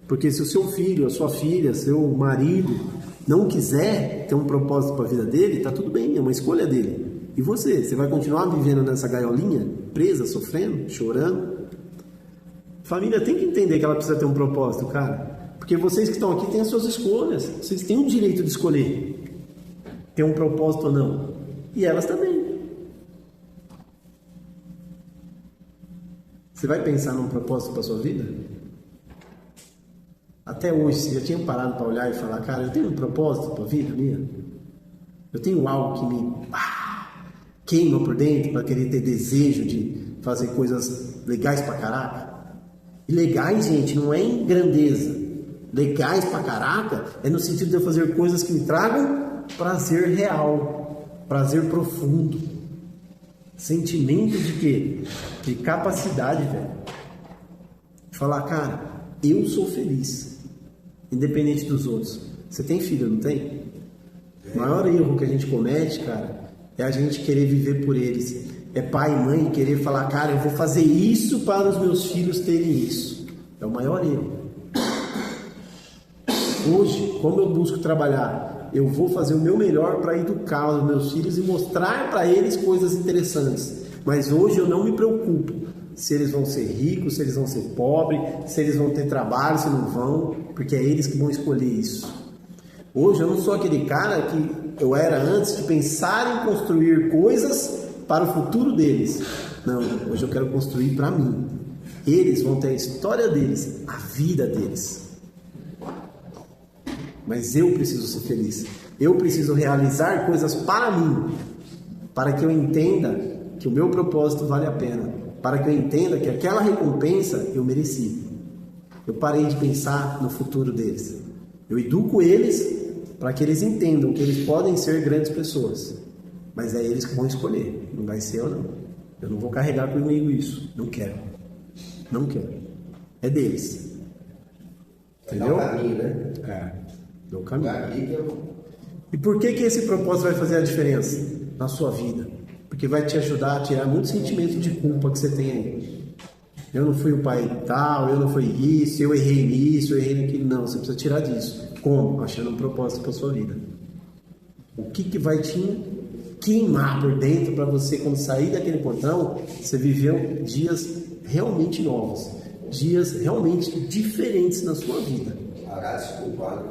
Porque se o seu filho, a sua filha, seu marido não quiser ter um propósito para a vida dele, tá tudo bem, é uma escolha dele. E você? Você vai continuar vivendo nessa gaiolinha, presa, sofrendo, chorando? A família tem que entender que ela precisa ter um propósito, cara. Porque vocês que estão aqui têm as suas escolhas. Vocês têm o direito de escolher ter um propósito ou não. E elas também. Você vai pensar num propósito para a sua vida? Até hoje, você já tinha parado para olhar e falar, cara, eu tenho um propósito para a vida minha? Eu tenho algo que me queima por dentro para querer ter desejo de fazer coisas legais pra caraca? E legais, gente, não é em grandeza. Legais pra caraca é no sentido de eu fazer coisas que me tragam prazer real, prazer profundo, sentimento de quê? De capacidade, velho. De falar, cara, eu sou feliz, independente dos outros. Você tem filho, não tem? O maior erro que a gente comete, cara, é a gente querer viver por eles. É pai e mãe querer falar, cara, eu vou fazer isso para os meus filhos terem isso. É o maior erro. Hoje, como eu busco trabalhar, eu vou fazer o meu melhor para educar os meus filhos e mostrar para eles coisas interessantes. Mas hoje eu não me preocupo se eles vão ser ricos, se eles vão ser pobres, se eles vão ter trabalho, se não vão, porque é eles que vão escolher isso. Hoje eu não sou aquele cara que eu era antes de pensar em construir coisas para o futuro deles. Não, hoje eu quero construir para mim. Eles vão ter a história deles, a vida deles. Mas eu preciso ser feliz. Eu preciso realizar coisas para mim, para que eu entenda que o meu propósito vale a pena, para que eu entenda que aquela recompensa eu mereci. Eu parei de pensar no futuro deles. Eu educo eles para que eles entendam que eles podem ser grandes pessoas, mas é eles que vão escolher, não vai ser eu não. Eu não vou carregar comigo isso, não quero. Não quero. É deles. Entendeu? É o caminho, né? É o caminho. E por que esse propósito vai fazer a diferença na sua vida? Porque vai te ajudar a tirar muito sentimento de culpa que você tem aí. Eu não fui o pai tal, eu não fui isso, eu errei nisso, eu errei naquilo. Não, você precisa tirar disso. Como? Achando um propósito para sua vida. O que vai te queimar por dentro para você, quando sair daquele portão, você viveu dias realmente novos, dias realmente diferentes na sua vida.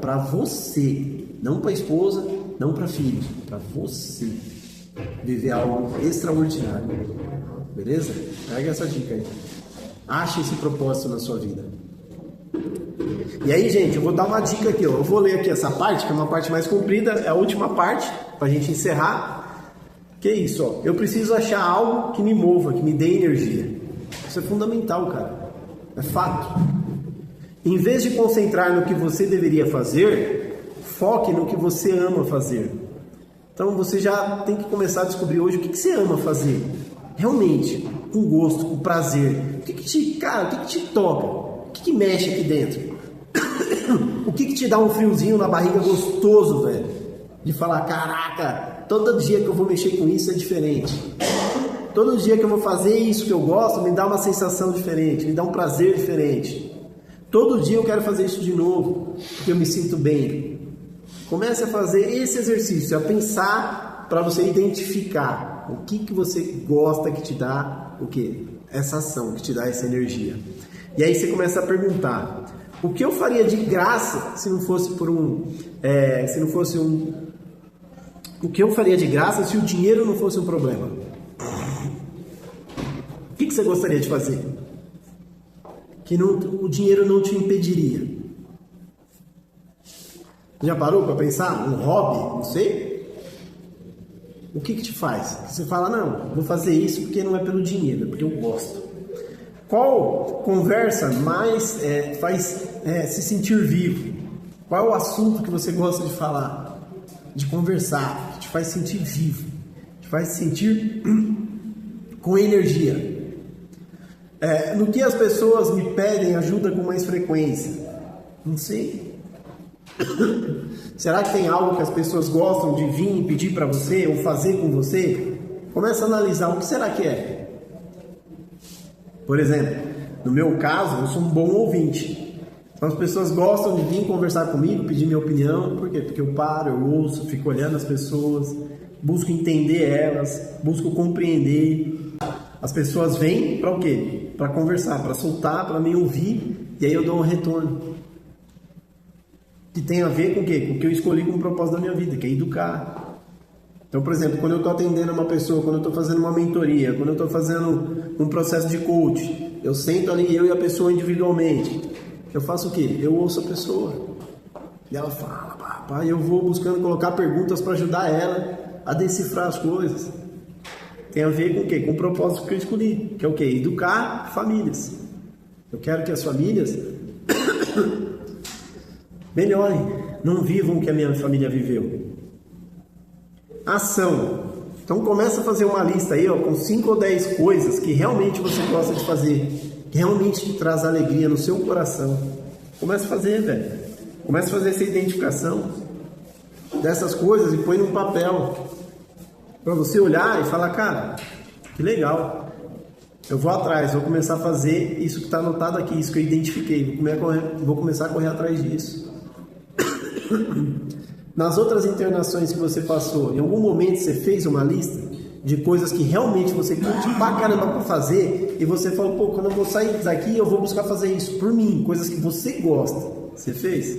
Para você, não para a esposa, não para filhos, para você viver algo extraordinário. Beleza? Pega essa dica aí. Ache esse propósito na sua vida. E aí, gente, eu vou dar uma dica aqui, ó. Eu vou ler aqui essa parte, que é uma parte mais comprida, é a última parte, pra gente encerrar. Que é isso, ó. Eu preciso achar algo que me mova, que me dê energia. Isso é fundamental, cara. É fato. Em vez de concentrar no que você deveria fazer, foque no que você ama fazer. Então você já tem que começar a descobrir hoje o que você ama fazer. Realmente, com gosto, com prazer. O que te toca? O que mexe aqui dentro? O que te dá um friozinho na barriga gostoso, velho? De falar, caraca, todo dia que eu vou mexer com isso é diferente. Todo dia que eu vou fazer isso que eu gosto, me dá uma sensação diferente, me dá um prazer diferente. Todo dia eu quero fazer isso de novo, porque eu me sinto bem. Comece a fazer esse exercício, a pensar para você identificar o que você gosta que te dá, o que? Essa ação que te dá essa energia. E aí você começa a perguntar, o que eu faria de graça se não fosse o que eu faria de graça se o dinheiro não fosse um problema? O que você gostaria de fazer? Que o dinheiro não te impediria. Já parou para pensar? Um hobby? Não sei. O que te faz? Você fala, não, vou fazer isso porque não é pelo dinheiro, é porque eu gosto. Qual conversa mais faz se sentir vivo? Qual é o assunto que você gosta de falar? De conversar, que te faz sentir vivo, te faz sentir com energia. No que as pessoas me pedem ajuda com mais frequência? Não sei. Será que tem algo que as pessoas gostam de vir e pedir para você ou fazer com você? Começa a analisar o que será que é. Por exemplo, no meu caso, eu sou um bom ouvinte. Então as pessoas gostam de vir conversar comigo, pedir minha opinião. Por quê? Porque eu paro, eu ouço, fico olhando as pessoas, busco entender elas, busco compreender. As pessoas vêm para o quê? Para conversar, para soltar, para me ouvir, e aí eu dou um retorno. Que tem a ver com o quê? Com o que eu escolhi como propósito da minha vida, que é educar. Então, por exemplo, quando eu estou atendendo uma pessoa, quando eu estou fazendo uma mentoria, quando eu estou fazendo um processo de coach, eu sento ali, eu e a pessoa individualmente. Eu faço o quê? Eu ouço a pessoa. E ela fala, papai, eu vou buscando colocar perguntas para ajudar ela a decifrar as coisas. Tem a ver com o quê? Com o propósito que eu escolhi, que é o quê? Educar famílias. Eu quero que as famílias melhorem, não vivam o que a minha família viveu. Ação. Então começa a fazer uma lista aí, ó, com 5 ou 10 coisas que realmente você gosta de fazer, que realmente te traz alegria no seu coração. Começa a fazer, velho. Começa a fazer essa identificação dessas coisas e põe num papel para você olhar e falar, cara, que legal. Eu vou atrás, vou começar a fazer isso que está anotado aqui, isso que eu identifiquei. Vou começar a correr atrás disso. Nas outras internações que você passou, em algum momento você fez uma lista de coisas que realmente você curte pra caramba pra fazer e você falou, pô, quando eu vou sair daqui eu vou buscar fazer isso por mim, coisas que você gosta. Você fez?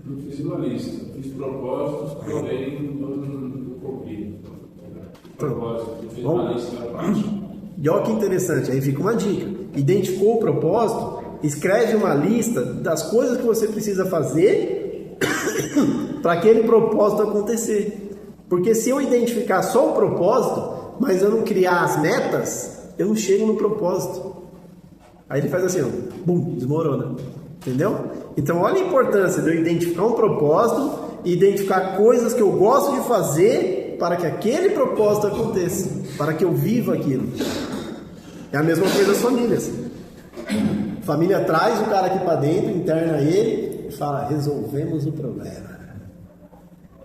Não fiz uma lista, fiz propósitos, porém não cumpri. Propósito, eu fiz uma lista prática. E olha que interessante, aí fica uma dica. Identificou o propósito, escreve uma lista das coisas que você precisa fazer para aquele propósito acontecer. Porque se eu identificar só o propósito, mas eu não criar as metas, eu não chego no propósito. Aí ele faz assim, ó, bum, desmorona. Entendeu? Então olha a importância de eu identificar um propósito e identificar coisas que eu gosto de fazer para que aquele propósito aconteça, para que eu viva aquilo. É a mesma coisa das famílias. A família traz o cara aqui para dentro, interna ele e fala, resolvemos o problema.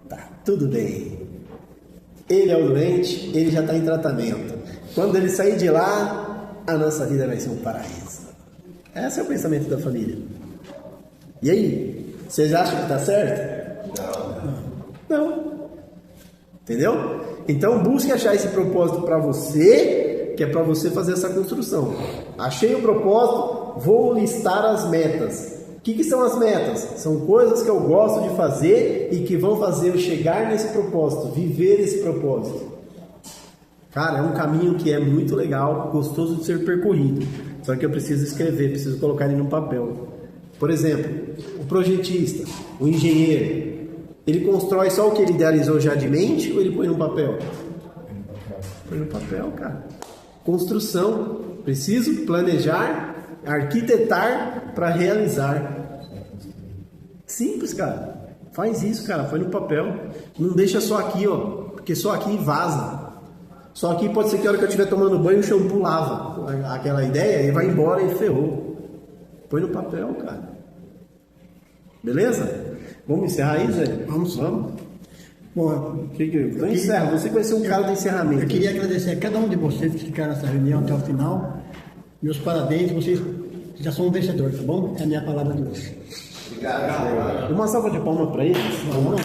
Tá, tudo bem. Ele é o doente, ele já está em tratamento. Quando ele sair de lá, a nossa vida vai ser um paraíso. Esse é o pensamento da família. E aí? Vocês acham que está certo? Não. Entendeu? Então busque achar esse propósito para você, que é para você fazer essa construção. Achei o propósito, vou listar as metas. O que são as metas? São coisas que eu gosto de fazer e que vão fazer eu chegar nesse propósito, viver esse propósito. Cara, é um caminho que é muito legal, gostoso de ser percorrido. Só que eu preciso escrever, preciso colocar ele num papel. Por exemplo, o projetista, o engenheiro, ele constrói só o que ele idealizou já de mente ou ele põe no papel? Põe no papel, cara. Construção. Preciso planejar, arquitetar para realizar. Simples, cara. Faz isso, cara. Põe no papel. Não deixa só aqui, ó. Porque só aqui vaza. Só aqui pode ser que a hora que eu estiver tomando banho o shampoo lava aquela ideia e vai embora e ferrou. Põe no papel, cara. Beleza? Vamos encerrar aí, Zé? Vamos. Bom, então encerra. Você vai ser um cara do encerramento. Eu queria agradecer a cada um de vocês que ficaram nessa reunião até o final. Meus parabéns, vocês já são um vencedor, tá bom? É a minha palavra de hoje. Obrigado. Uma salva de palmas para eles. Vamos.